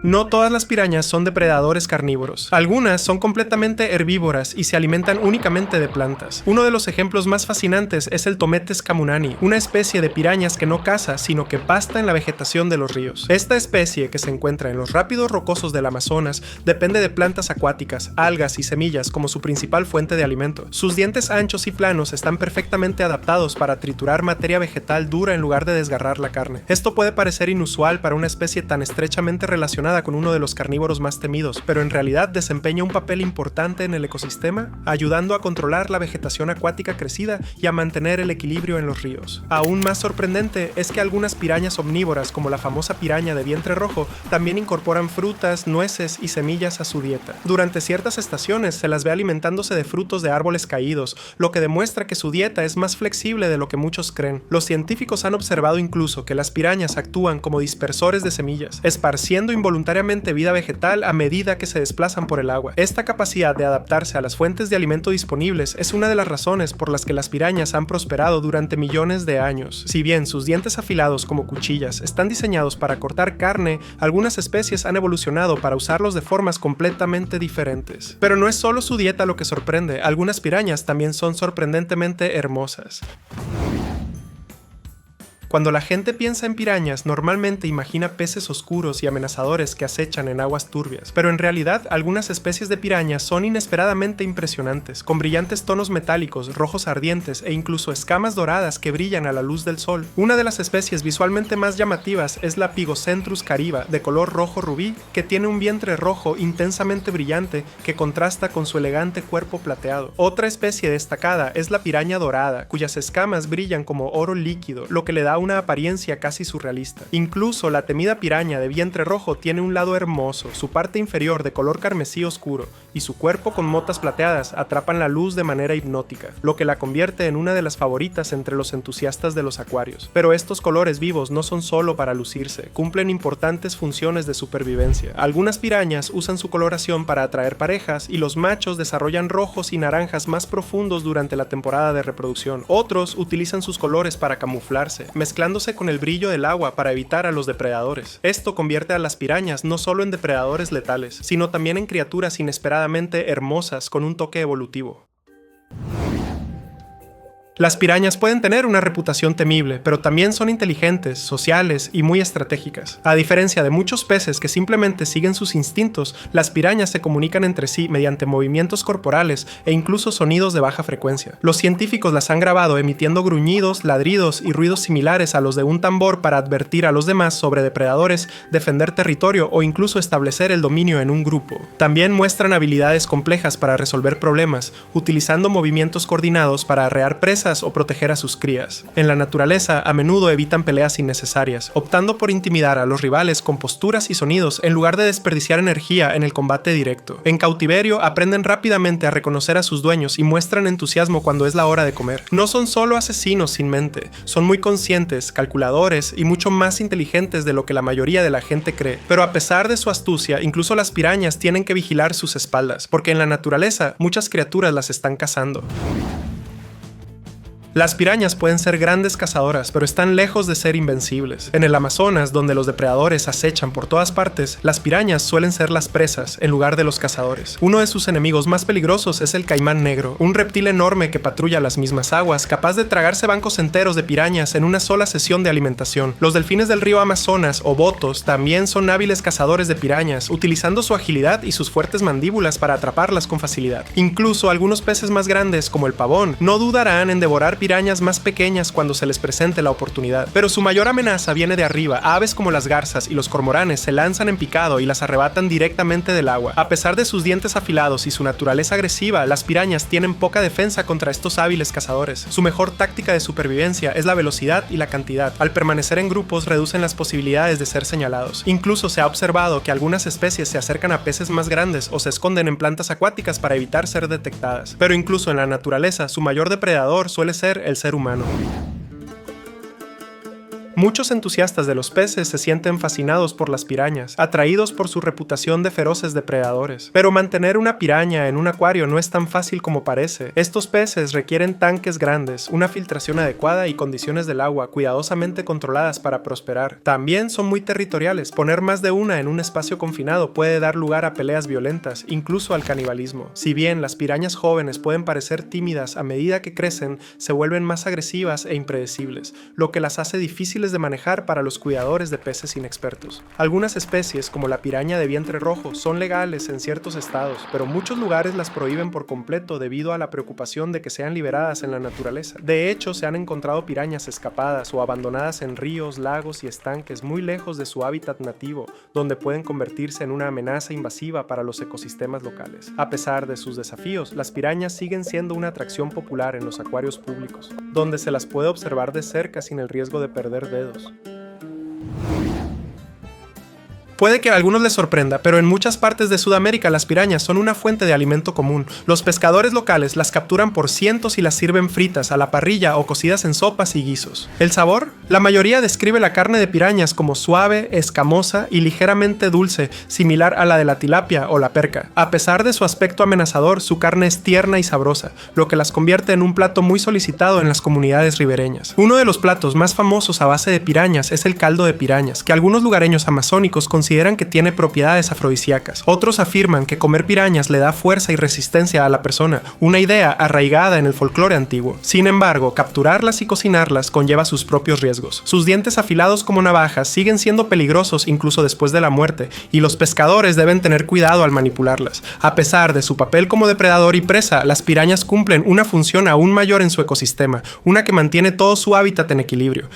No todas las pirañas son depredadores carnívoros. Algunas son completamente herbívoras y se alimentan únicamente de plantas. Uno de los ejemplos más fascinantes es el Tometes camunani, una especie de pirañas que no caza, sino que pasta en la vegetación de los ríos. Esta especie, que se encuentra en los rápidos rocosos del Amazonas, depende de plantas acuáticas, algas y semillas como su principal fuente de alimento. Sus dientes anchos y planos están perfectamente adaptados para triturar materia vegetal dura en lugar de desgarrar la carne. Esto puede parecer inusual para una especie tan estrechamente relacionada con uno de los carnívoros más temidos, pero en realidad desempeña un papel importante en el ecosistema, ayudando a controlar la vegetación acuática crecida y a mantener el equilibrio en los ríos. Aún más sorprendente es que algunas pirañas omnívoras, como la famosa piraña de vientre rojo, también incorporan frutas, nueces y semillas a su dieta. Durante ciertas estaciones se las ve alimentándose de frutos de árboles caídos, lo que demuestra que su dieta es más flexible de lo que muchos creen. Los científicos han observado incluso que las pirañas actúan como dispersores de semillas, esparciendo involuntariamente vida vegetal a medida que se desplazan por el agua. Esta capacidad de adaptarse a las fuentes de alimento disponibles es una de las razones por las que las pirañas han prosperado durante millones de años. Si bien sus dientes afilados como cuchillas están diseñados para cortar carne, algunas especies han evolucionado para usarlos de formas completamente diferentes. Pero no es solo su dieta lo que sorprende, algunas pirañas también son sorprendentemente hermosas. Cuando la gente piensa en pirañas, normalmente imagina peces oscuros y amenazadores que acechan en aguas turbias, pero en realidad algunas especies de pirañas son inesperadamente impresionantes, con brillantes tonos metálicos, rojos ardientes e incluso escamas doradas que brillan a la luz del sol. Una de las especies visualmente más llamativas es la Pygocentrus cariba, de color rojo rubí, que tiene un vientre rojo intensamente brillante que contrasta con su elegante cuerpo plateado. Otra especie destacada es la piraña dorada, cuyas escamas brillan como oro líquido, lo que le da una apariencia casi surrealista. Incluso la temida piraña de vientre rojo tiene un lado hermoso, su parte inferior de color carmesí oscuro y su cuerpo con motas plateadas atrapan la luz de manera hipnótica, lo que la convierte en una de las favoritas entre los entusiastas de los acuarios. Pero estos colores vivos no son solo para lucirse, cumplen importantes funciones de supervivencia. Algunas pirañas usan su coloración para atraer parejas y los machos desarrollan rojos y naranjas más profundos durante la temporada de reproducción. Otros utilizan sus colores para camuflarse, mezclándose con el brillo del agua para evitar a los depredadores. Esto convierte a las pirañas no solo en depredadores letales, sino también en criaturas inesperadamente hermosas con un toque evolutivo. Las pirañas pueden tener una reputación temible, pero también son inteligentes, sociales y muy estratégicas. A diferencia de muchos peces que simplemente siguen sus instintos, las pirañas se comunican entre sí mediante movimientos corporales e incluso sonidos de baja frecuencia. Los científicos las han grabado emitiendo gruñidos, ladridos y ruidos similares a los de un tambor para advertir a los demás sobre depredadores, defender territorio o incluso establecer el dominio en un grupo. También muestran habilidades complejas para resolver problemas, utilizando movimientos coordinados para arrear presas o proteger a sus crías. En la naturaleza, a menudo evitan peleas innecesarias, optando por intimidar a los rivales con posturas y sonidos en lugar de desperdiciar energía en el combate directo. En cautiverio, aprenden rápidamente a reconocer a sus dueños y muestran entusiasmo cuando es la hora de comer. No son solo asesinos sin mente, son muy conscientes, calculadores y mucho más inteligentes de lo que la mayoría de la gente cree. Pero a pesar de su astucia, incluso las pirañas tienen que vigilar sus espaldas, porque en la naturaleza muchas criaturas las están cazando. Las pirañas pueden ser grandes cazadoras, pero están lejos de ser invencibles. En el Amazonas, donde los depredadores acechan por todas partes, las pirañas suelen ser las presas en lugar de los cazadores. Uno de sus enemigos más peligrosos es el caimán negro, un reptil enorme que patrulla las mismas aguas, capaz de tragarse bancos enteros de pirañas en una sola sesión de alimentación. Los delfines del río Amazonas, o botos, también son hábiles cazadores de pirañas, utilizando su agilidad y sus fuertes mandíbulas para atraparlas con facilidad. Incluso algunos peces más grandes, como el pavón, no dudarán en devorar pirañas más pequeñas cuando se les presente la oportunidad. Pero su mayor amenaza viene de arriba. Aves como las garzas y los cormoranes se lanzan en picado y las arrebatan directamente del agua. A pesar de sus dientes afilados y su naturaleza agresiva, las pirañas tienen poca defensa contra estos hábiles cazadores. Su mejor táctica de supervivencia es la velocidad y la cantidad. Al permanecer en grupos reducen las posibilidades de ser señalados. Incluso se ha observado que algunas especies se acercan a peces más grandes o se esconden en plantas acuáticas para evitar ser detectadas. Pero incluso en la naturaleza, su mayor depredador suele ser el ser humano. Muchos entusiastas de los peces se sienten fascinados por las pirañas, atraídos por su reputación de feroces depredadores. Pero mantener una piraña en un acuario no es tan fácil como parece. Estos peces requieren tanques grandes, una filtración adecuada y condiciones del agua cuidadosamente controladas para prosperar. También son muy territoriales. Poner más de una en un espacio confinado puede dar lugar a peleas violentas, incluso al canibalismo. Si bien las pirañas jóvenes pueden parecer tímidas, a medida que crecen, se vuelven más agresivas e impredecibles, lo que las hace difíciles de manejar para los cuidadores de peces inexpertos. Algunas especies, como la piraña de vientre rojo, son legales en ciertos estados, pero muchos lugares las prohíben por completo debido a la preocupación de que sean liberadas en la naturaleza. De hecho, se han encontrado pirañas escapadas o abandonadas en ríos, lagos y estanques muy lejos de su hábitat nativo, donde pueden convertirse en una amenaza invasiva para los ecosistemas locales. A pesar de sus desafíos, las pirañas siguen siendo una atracción popular en los acuarios públicos, donde se las puede observar de cerca sin el riesgo de perder dedos. Puede que a algunos les sorprenda, pero en muchas partes de Sudamérica las pirañas son una fuente de alimento común. Los pescadores locales las capturan por cientos y las sirven fritas, a la parrilla o cocidas en sopas y guisos. ¿El sabor? La mayoría describe la carne de pirañas como suave, escamosa y ligeramente dulce, similar a la de la tilapia o la perca. A pesar de su aspecto amenazador, su carne es tierna y sabrosa, lo que las convierte en un plato muy solicitado en las comunidades ribereñas. Uno de los platos más famosos a base de pirañas es el caldo de pirañas, que algunos lugareños amazónicos consideran que tiene propiedades afrodisíacas. Otros afirman que comer pirañas le da fuerza y resistencia a la persona, una idea arraigada en el folclore antiguo. Sin embargo, capturarlas y cocinarlas conlleva sus propios riesgos. Sus dientes afilados como navajas siguen siendo peligrosos incluso después de la muerte, y los pescadores deben tener cuidado al manipularlas. A pesar de su papel como depredador y presa, las pirañas cumplen una función aún mayor en su ecosistema, una que mantiene todo su hábitat en equilibrio.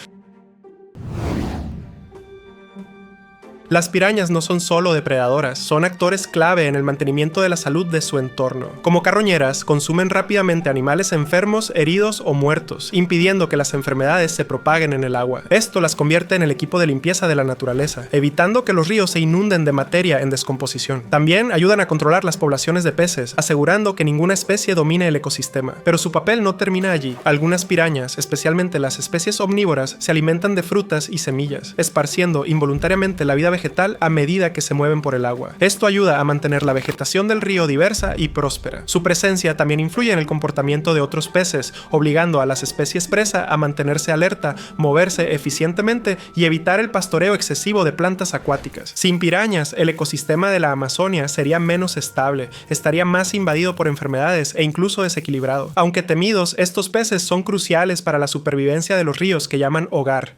Las pirañas no son solo depredadoras, son actores clave en el mantenimiento de la salud de su entorno. Como carroñeras, consumen rápidamente animales enfermos, heridos o muertos, impidiendo que las enfermedades se propaguen en el agua. Esto las convierte en el equipo de limpieza de la naturaleza, evitando que los ríos se inunden de materia en descomposición. También ayudan a controlar las poblaciones de peces, asegurando que ninguna especie domine el ecosistema. Pero su papel no termina allí. Algunas pirañas, especialmente las especies omnívoras, se alimentan de frutas y semillas, esparciendo involuntariamente la vida vegetal a medida que se mueven por el agua. Esto ayuda a mantener la vegetación del río diversa y próspera. Su presencia también influye en el comportamiento de otros peces, obligando a las especies presa a mantenerse alerta, moverse eficientemente y evitar el pastoreo excesivo de plantas acuáticas. Sin pirañas, el ecosistema de la Amazonia sería menos estable, estaría más invadido por enfermedades e incluso desequilibrado. Aunque temidos, estos peces son cruciales para la supervivencia de los ríos que llaman hogar.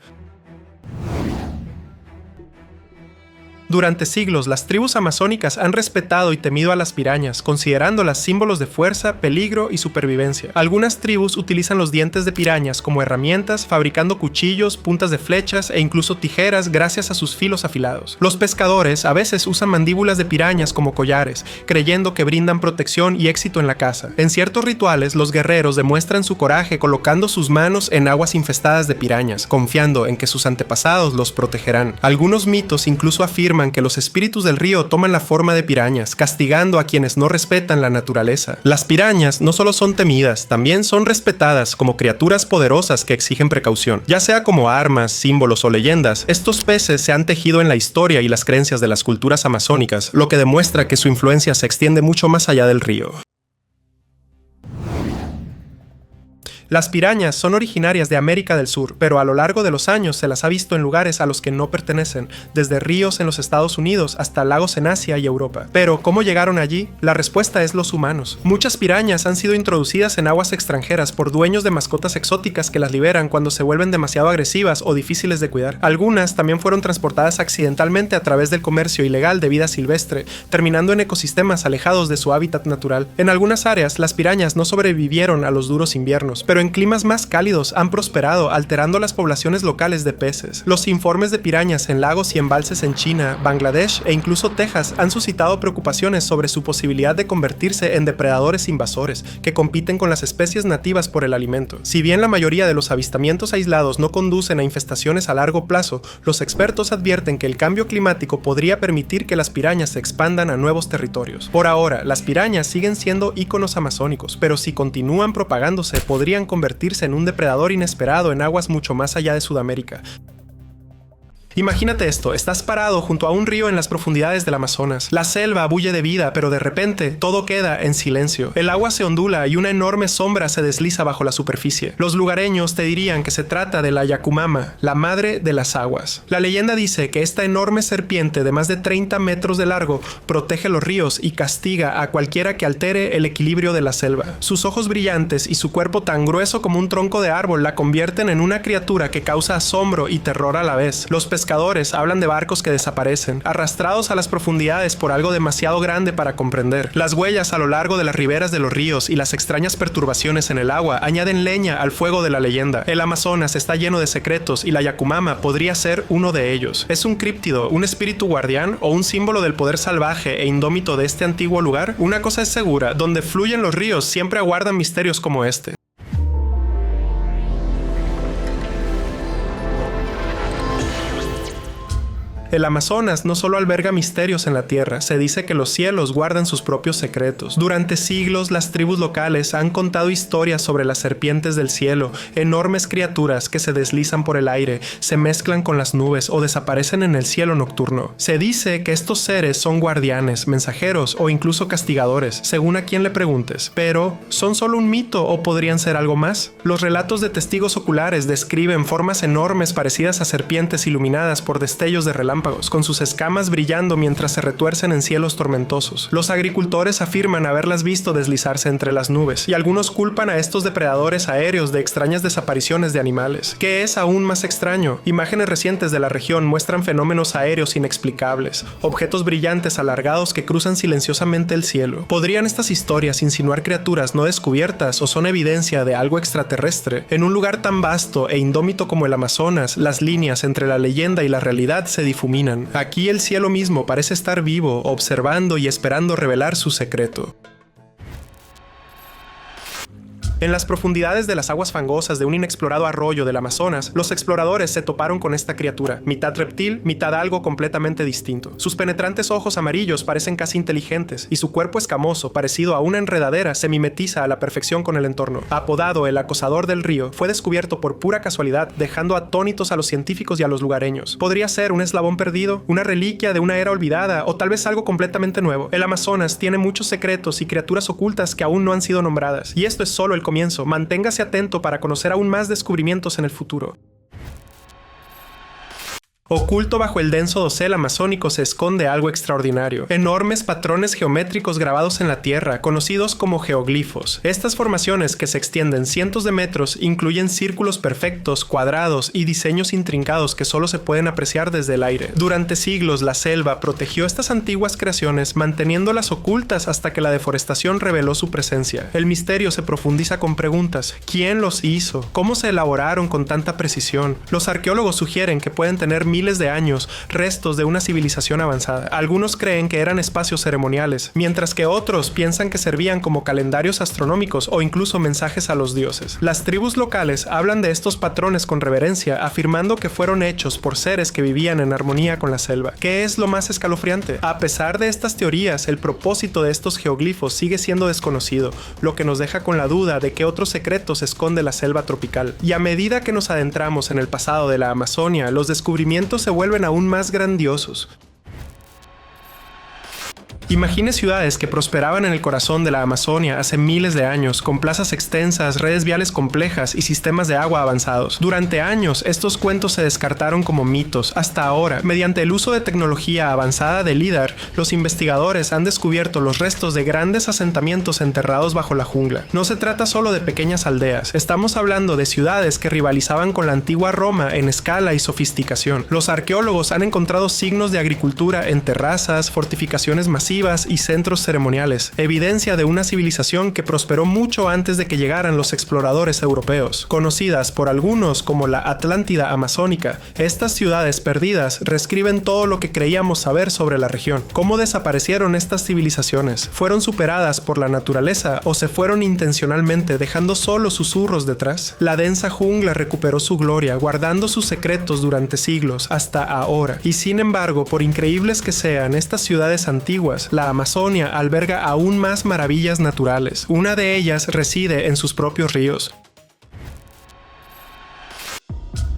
Durante siglos, las tribus amazónicas han respetado y temido a las pirañas, considerándolas símbolos de fuerza, peligro y supervivencia. Algunas tribus utilizan los dientes de pirañas como herramientas, fabricando cuchillos, puntas de flechas e incluso tijeras gracias a sus filos afilados. Los pescadores a veces usan mandíbulas de pirañas como collares, creyendo que brindan protección y éxito en la caza. En ciertos rituales, los guerreros demuestran su coraje colocando sus manos en aguas infestadas de pirañas, confiando en que sus antepasados los protegerán. Algunos mitos incluso afirman que los espíritus del río toman la forma de pirañas, castigando a quienes no respetan la naturaleza. Las pirañas no solo son temidas, también son respetadas como criaturas poderosas que exigen precaución. Ya sea como armas, símbolos o leyendas, estos peces se han tejido en la historia y las creencias de las culturas amazónicas, lo que demuestra que su influencia se extiende mucho más allá del río. Las pirañas son originarias de América del Sur, pero a lo largo de los años se las ha visto en lugares a los que no pertenecen, desde ríos en los Estados Unidos hasta lagos en Asia y Europa. Pero, ¿cómo llegaron allí? La respuesta es los humanos. Muchas pirañas han sido introducidas en aguas extranjeras por dueños de mascotas exóticas que las liberan cuando se vuelven demasiado agresivas o difíciles de cuidar. Algunas también fueron transportadas accidentalmente a través del comercio ilegal de vida silvestre, terminando en ecosistemas alejados de su hábitat natural. En algunas áreas, las pirañas no sobrevivieron a los duros inviernos, pero pero en climas más cálidos han prosperado, alterando las poblaciones locales de peces. Los informes de pirañas en lagos y embalses en China, Bangladesh e incluso Texas han suscitado preocupaciones sobre su posibilidad de convertirse en depredadores invasores que compiten con las especies nativas por el alimento. Si bien la mayoría de los avistamientos aislados no conducen a infestaciones a largo plazo, los expertos advierten que el cambio climático podría permitir que las pirañas se expandan a nuevos territorios. Por ahora, las pirañas siguen siendo íconos amazónicos, pero si continúan propagándose, podrían convertirse en un depredador inesperado en aguas mucho más allá de Sudamérica. Imagínate esto, estás parado junto a un río en las profundidades del Amazonas. La selva bulle de vida, pero de repente todo queda en silencio. El agua se ondula y una enorme sombra se desliza bajo la superficie. Los lugareños te dirían que se trata de la Yacumama, la madre de las aguas. La leyenda dice que esta enorme serpiente de más de 30 metros de largo protege los ríos y castiga a cualquiera que altere el equilibrio de la selva. Sus ojos brillantes y su cuerpo tan grueso como un tronco de árbol la convierten en una criatura que causa asombro y terror a la vez. Los pescadores hablan de barcos que desaparecen, arrastrados a las profundidades por algo demasiado grande para comprender. Las huellas a lo largo de las riberas de los ríos y las extrañas perturbaciones en el agua añaden leña al fuego de la leyenda. El Amazonas está lleno de secretos y la Yacumama podría ser uno de ellos. ¿Es un críptido, un espíritu guardián o un símbolo del poder salvaje e indómito de este antiguo lugar? Una cosa es segura, donde fluyen los ríos siempre aguardan misterios como este. El Amazonas no solo alberga misterios en la tierra, se dice que los cielos guardan sus propios secretos. Durante siglos, las tribus locales han contado historias sobre las serpientes del cielo, enormes criaturas que se deslizan por el aire, se mezclan con las nubes o desaparecen en el cielo nocturno. Se dice que estos seres son guardianes, mensajeros o incluso castigadores, según a quien le preguntes. Pero, ¿son solo un mito o podrían ser algo más? Los relatos de testigos oculares describen formas enormes parecidas a serpientes iluminadas por destellos de relámpagos, con sus escamas brillando mientras se retuercen en cielos tormentosos. Los agricultores afirman haberlas visto deslizarse entre las nubes, y algunos culpan a estos depredadores aéreos de extrañas desapariciones de animales. ¿Qué es aún más extraño? Imágenes recientes de la región muestran fenómenos aéreos inexplicables, objetos brillantes alargados que cruzan silenciosamente el cielo. ¿Podrían estas historias insinuar criaturas no descubiertas o son evidencia de algo extraterrestre? En un lugar tan vasto e indómito como el Amazonas, las líneas entre la leyenda y la realidad se difuminan. Aquí el cielo mismo parece estar vivo, observando y esperando revelar su secreto. En las profundidades de las aguas fangosas de un inexplorado arroyo del Amazonas, los exploradores se toparon con esta criatura, mitad reptil, mitad algo completamente distinto. Sus penetrantes ojos amarillos parecen casi inteligentes, y su cuerpo escamoso, parecido a una enredadera, se mimetiza a la perfección con el entorno. Apodado el acosador del río, fue descubierto por pura casualidad, dejando atónitos a los científicos y a los lugareños. Podría ser un eslabón perdido, una reliquia de una era olvidada, o tal vez algo completamente nuevo. El Amazonas tiene muchos secretos y criaturas ocultas que aún no han sido nombradas, y esto es solo el comienzo. Manténgase atento para conocer aún más descubrimientos en el futuro. Oculto bajo el denso dosel amazónico se esconde algo extraordinario. Enormes patrones geométricos grabados en la tierra, conocidos como geoglifos. Estas formaciones, que se extienden cientos de metros, incluyen círculos perfectos, cuadrados y diseños intrincados que solo se pueden apreciar desde el aire. Durante siglos, la selva protegió estas antiguas creaciones, manteniéndolas ocultas hasta que la deforestación reveló su presencia. El misterio se profundiza con preguntas. ¿Quién los hizo? ¿Cómo se elaboraron con tanta precisión? Los arqueólogos sugieren que pueden tener miles de años, restos de una civilización avanzada. Algunos creen que eran espacios ceremoniales, mientras que otros piensan que servían como calendarios astronómicos o incluso mensajes a los dioses. Las tribus locales hablan de estos patrones con reverencia, afirmando que fueron hechos por seres que vivían en armonía con la selva. ¿Qué es lo más escalofriante? A pesar de estas teorías, el propósito de estos geoglifos sigue siendo desconocido, lo que nos deja con la duda de qué otros secretos esconde la selva tropical. Y a medida que nos adentramos en el pasado de la Amazonia, los descubrimientos se vuelven aún más grandiosos. Imagine ciudades que prosperaban en el corazón de la Amazonia hace miles de años, con plazas extensas, redes viales complejas y sistemas de agua avanzados. Durante años, estos cuentos se descartaron como mitos. Hasta ahora, mediante el uso de tecnología avanzada de LIDAR, los investigadores han descubierto los restos de grandes asentamientos enterrados bajo la jungla. No se trata solo de pequeñas aldeas, estamos hablando de ciudades que rivalizaban con la antigua Roma en escala y sofisticación. Los arqueólogos han encontrado signos de agricultura en terrazas, fortificaciones masivas masivas y centros ceremoniales, evidencia de una civilización que prosperó mucho antes de que llegaran los exploradores europeos. Conocidas por algunos como la Atlántida amazónica, estas ciudades perdidas reescriben todo lo que creíamos saber sobre la región. ¿Cómo desaparecieron estas civilizaciones? ¿Fueron superadas por la naturaleza o se fueron intencionalmente dejando solo susurros detrás? La densa jungla recuperó su gloria, guardando sus secretos durante siglos, hasta ahora. Y sin embargo, por increíbles que sean estas ciudades antiguas, la Amazonia alberga aún más maravillas naturales. Una de ellas reside en sus propios ríos.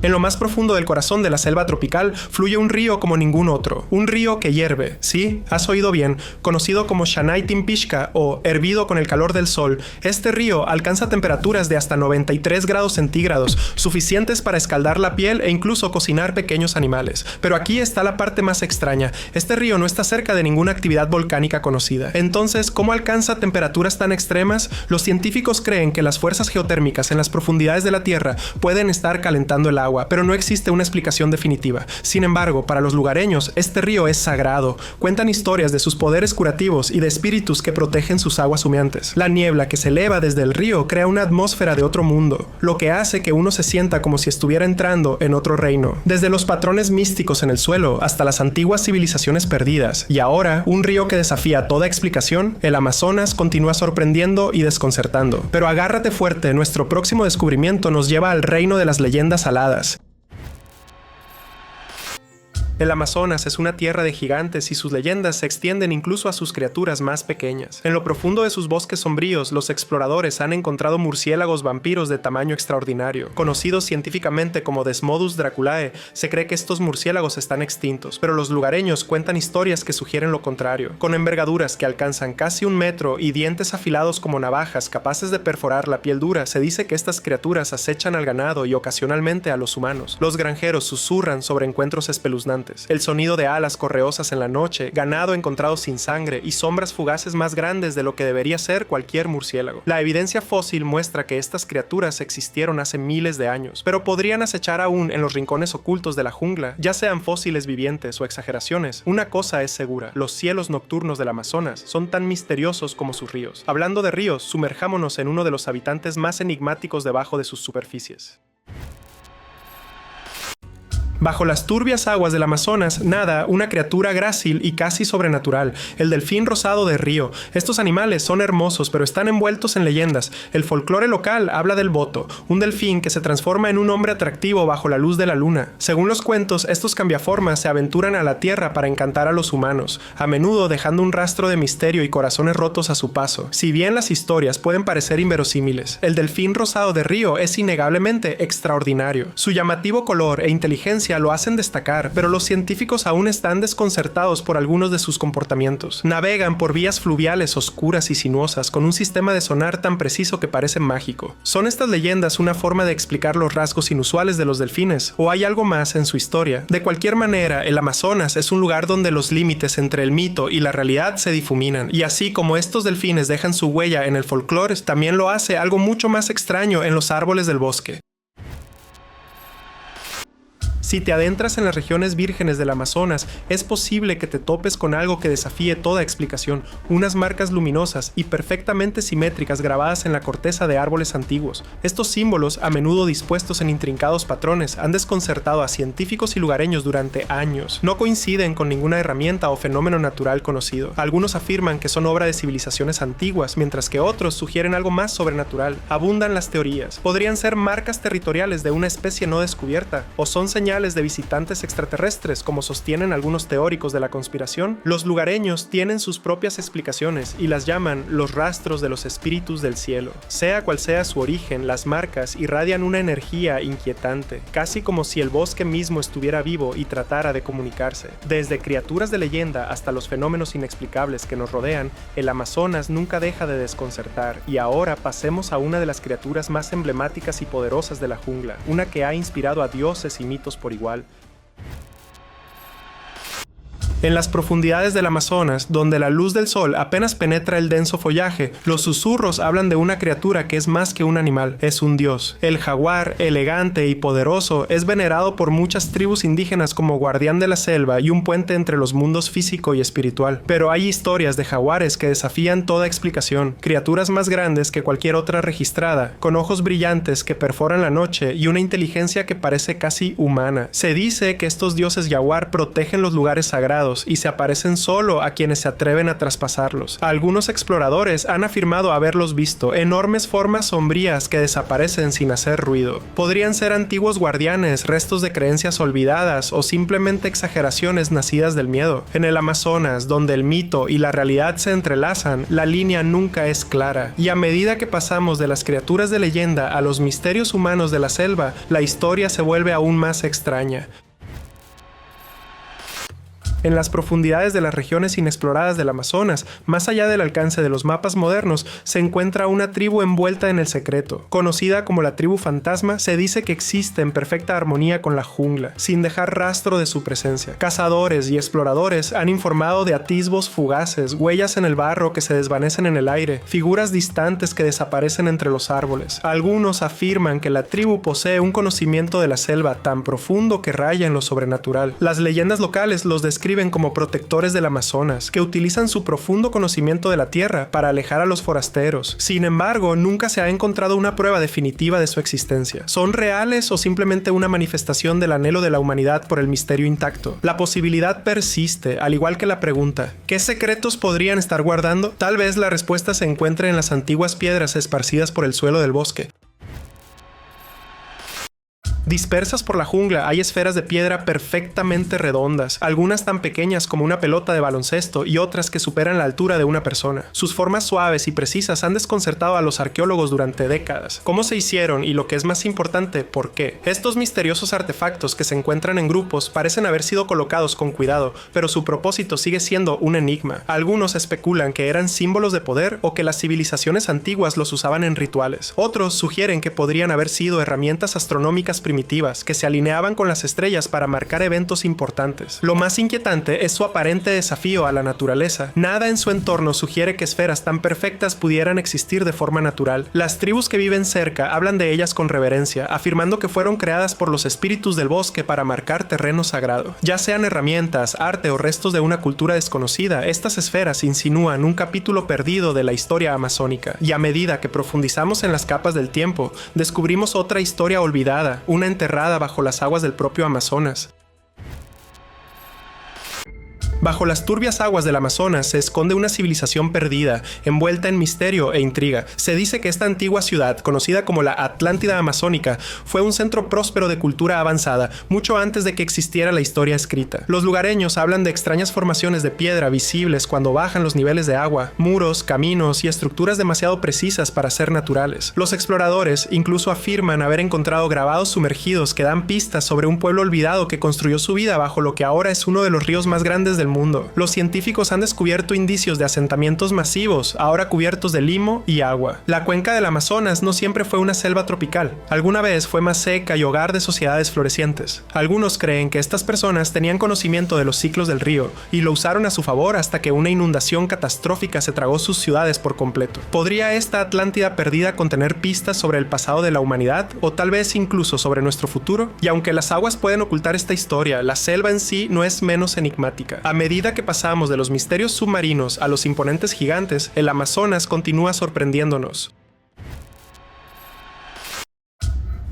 En lo más profundo del corazón de la selva tropical fluye un río como ningún otro. Un río que hierve, sí, has oído bien, conocido como Xanay-Timpixca o hervido con el calor del sol. Este río alcanza temperaturas de hasta 93 grados centígrados, suficientes para escaldar la piel e incluso cocinar pequeños animales. Pero aquí está la parte más extraña. Este río no está cerca de ninguna actividad volcánica conocida. Entonces, ¿cómo alcanza temperaturas tan extremas? Los científicos creen que las fuerzas geotérmicas en las profundidades de la Tierra pueden estar calentando el agua, pero no existe una explicación definitiva. Sin embargo, para los lugareños, este río es sagrado. Cuentan historias de sus poderes curativos y de espíritus que protegen sus aguas humeantes. La niebla que se eleva desde el río crea una atmósfera de otro mundo, lo que hace que uno se sienta como si estuviera entrando en otro reino. Desde los patrones místicos en el suelo hasta las antiguas civilizaciones perdidas, y ahora, un río que desafía toda explicación, el Amazonas continúa sorprendiendo y desconcertando. Pero agárrate fuerte, nuestro próximo descubrimiento nos lleva al reino de las leyendas aladas. El Amazonas es una tierra de gigantes y sus leyendas se extienden incluso a sus criaturas más pequeñas. En lo profundo de sus bosques sombríos, los exploradores han encontrado murciélagos vampiros de tamaño extraordinario. Conocidos científicamente como Desmodus draculae, se cree que estos murciélagos están extintos, pero los lugareños cuentan historias que sugieren lo contrario. Con envergaduras que alcanzan casi 1 metro y dientes afilados como navajas capaces de perforar la piel dura, se dice que estas criaturas acechan al ganado y ocasionalmente a los humanos. Los granjeros susurran sobre encuentros espeluznantes. El sonido de alas correosas en la noche, ganado encontrado sin sangre y sombras fugaces más grandes de lo que debería ser cualquier murciélago. La evidencia fósil muestra que estas criaturas existieron hace miles de años, pero podrían acechar aún en los rincones ocultos de la jungla, ya sean fósiles vivientes o exageraciones. Una cosa es segura: los cielos nocturnos del Amazonas son tan misteriosos como sus ríos. Hablando de ríos, sumerjámonos en uno de los habitantes más enigmáticos debajo de sus superficies. Bajo las turbias aguas del Amazonas nada una criatura grácil y casi sobrenatural, el delfín rosado de río. Estos animales son hermosos, pero están envueltos en leyendas. El folclore local habla del boto, un delfín que se transforma en un hombre atractivo bajo la luz de la luna. Según los cuentos, estos cambiaformas se aventuran a la tierra para encantar a los humanos, a menudo dejando un rastro de misterio y corazones rotos a su paso. Si bien las historias pueden parecer inverosímiles, el delfín rosado de río es innegablemente extraordinario. Su llamativo color e inteligencia lo hacen destacar, pero los científicos aún están desconcertados por algunos de sus comportamientos. Navegan por vías fluviales oscuras y sinuosas con un sistema de sonar tan preciso que parece mágico. ¿Son estas leyendas una forma de explicar los rasgos inusuales de los delfines? ¿O hay algo más en su historia? De cualquier manera, el Amazonas es un lugar donde los límites entre el mito y la realidad se difuminan, y así como estos delfines dejan su huella en el folclore, también lo hace algo mucho más extraño en los árboles del bosque. Si te adentras en las regiones vírgenes del Amazonas, es posible que te topes con algo que desafíe toda explicación, unas marcas luminosas y perfectamente simétricas grabadas en la corteza de árboles antiguos. Estos símbolos, a menudo dispuestos en intrincados patrones, han desconcertado a científicos y lugareños durante años. No coinciden con ninguna herramienta o fenómeno natural conocido. Algunos afirman que son obra de civilizaciones antiguas, mientras que otros sugieren algo más sobrenatural. Abundan las teorías. Podrían ser marcas territoriales de una especie no descubierta, o son señales de visitantes extraterrestres, como sostienen algunos teóricos de la conspiración. Los lugareños tienen sus propias explicaciones y las llaman los rastros de los espíritus del cielo. Sea cual sea su origen, las marcas irradian una energía inquietante, casi como si el bosque mismo estuviera vivo y tratara de comunicarse. Desde criaturas de leyenda hasta los fenómenos inexplicables que nos rodean, el Amazonas nunca deja de desconcertar. Y ahora pasemos a una de las criaturas más emblemáticas y poderosas de la jungla, una que ha inspirado a dioses y mitos por igual. En las profundidades del Amazonas, donde la luz del sol apenas penetra el denso follaje, los susurros hablan de una criatura que es más que un animal, es un dios. El jaguar, elegante y poderoso, es venerado por muchas tribus indígenas como guardián de la selva y un puente entre los mundos físico y espiritual. Pero hay historias de jaguares que desafían toda explicación, criaturas más grandes que cualquier otra registrada, con ojos brillantes que perforan la noche y una inteligencia que parece casi humana. Se dice que estos dioses jaguar protegen los lugares sagrados y se aparecen solo a quienes se atreven a traspasarlos. Algunos exploradores han afirmado haberlos visto, enormes formas sombrías que desaparecen sin hacer ruido. Podrían ser antiguos guardianes, restos de creencias olvidadas o simplemente exageraciones nacidas del miedo. En el Amazonas, donde el mito y la realidad se entrelazan, la línea nunca es clara, y a medida que pasamos de las criaturas de leyenda a los misterios humanos de la selva, la historia se vuelve aún más extraña. En las profundidades de las regiones inexploradas del Amazonas, más allá del alcance de los mapas modernos, se encuentra una tribu envuelta en el secreto. Conocida como la tribu fantasma, se dice que existe en perfecta armonía con la jungla, sin dejar rastro de su presencia. Cazadores y exploradores han informado de atisbos fugaces, huellas en el barro que se desvanecen en el aire, figuras distantes que desaparecen entre los árboles. Algunos afirman que la tribu posee un conocimiento de la selva tan profundo que raya en lo sobrenatural. Las leyendas locales los describen como protectores del Amazonas, que utilizan su profundo conocimiento de la tierra para alejar a los forasteros. Sin embargo, nunca se ha encontrado una prueba definitiva de su existencia. ¿Son reales o simplemente una manifestación del anhelo de la humanidad por el misterio intacto? La posibilidad persiste, al igual que la pregunta: ¿qué secretos podrían estar guardando? Tal vez la respuesta se encuentre en las antiguas piedras esparcidas por el suelo del bosque. Dispersas por la jungla hay esferas de piedra perfectamente redondas, algunas tan pequeñas como una pelota de baloncesto y otras que superan la altura de una persona. Sus formas suaves y precisas han desconcertado a los arqueólogos durante décadas. ¿Cómo se hicieron? Y lo que es más importante, ¿por qué? Estos misteriosos artefactos que se encuentran en grupos parecen haber sido colocados con cuidado, pero su propósito sigue siendo un enigma. Algunos especulan que eran símbolos de poder o que las civilizaciones antiguas los usaban en rituales. Otros sugieren que podrían haber sido herramientas astronómicas primitivas que se alineaban con las estrellas para marcar eventos importantes. Lo más inquietante es su aparente desafío a la naturaleza. Nada en su entorno sugiere que esferas tan perfectas pudieran existir de forma natural. Las tribus que viven cerca hablan de ellas con reverencia, afirmando que fueron creadas por los espíritus del bosque para marcar terreno sagrado. Ya sean herramientas, arte o restos de una cultura desconocida, estas esferas insinúan un capítulo perdido de la historia amazónica. Y a medida que profundizamos en las capas del tiempo, descubrimos otra historia olvidada, una enterrada bajo las aguas del propio Amazonas. Bajo las turbias aguas del Amazonas se esconde una civilización perdida, envuelta en misterio e intriga. Se dice que esta antigua ciudad, conocida como la Atlántida Amazónica, fue un centro próspero de cultura avanzada, mucho antes de que existiera la historia escrita. Los lugareños hablan de extrañas formaciones de piedra visibles cuando bajan los niveles de agua, muros, caminos y estructuras demasiado precisas para ser naturales. Los exploradores incluso afirman haber encontrado grabados sumergidos que dan pistas sobre un pueblo olvidado que construyó su vida bajo lo que ahora es uno de los ríos más grandes del mundo. Los científicos han descubierto indicios de asentamientos masivos, ahora cubiertos de limo y agua. La cuenca del Amazonas no siempre fue una selva tropical. Alguna vez fue más seca y hogar de sociedades florecientes. Algunos creen que estas personas tenían conocimiento de los ciclos del río y lo usaron a su favor hasta que una inundación catastrófica se tragó sus ciudades por completo. ¿Podría esta Atlántida perdida contener pistas sobre el pasado de la humanidad o tal vez incluso sobre nuestro futuro? Y aunque las aguas pueden ocultar esta historia, la selva en sí no es menos enigmática. A medida que pasamos de los misterios submarinos a los imponentes gigantes, el Amazonas continúa sorprendiéndonos.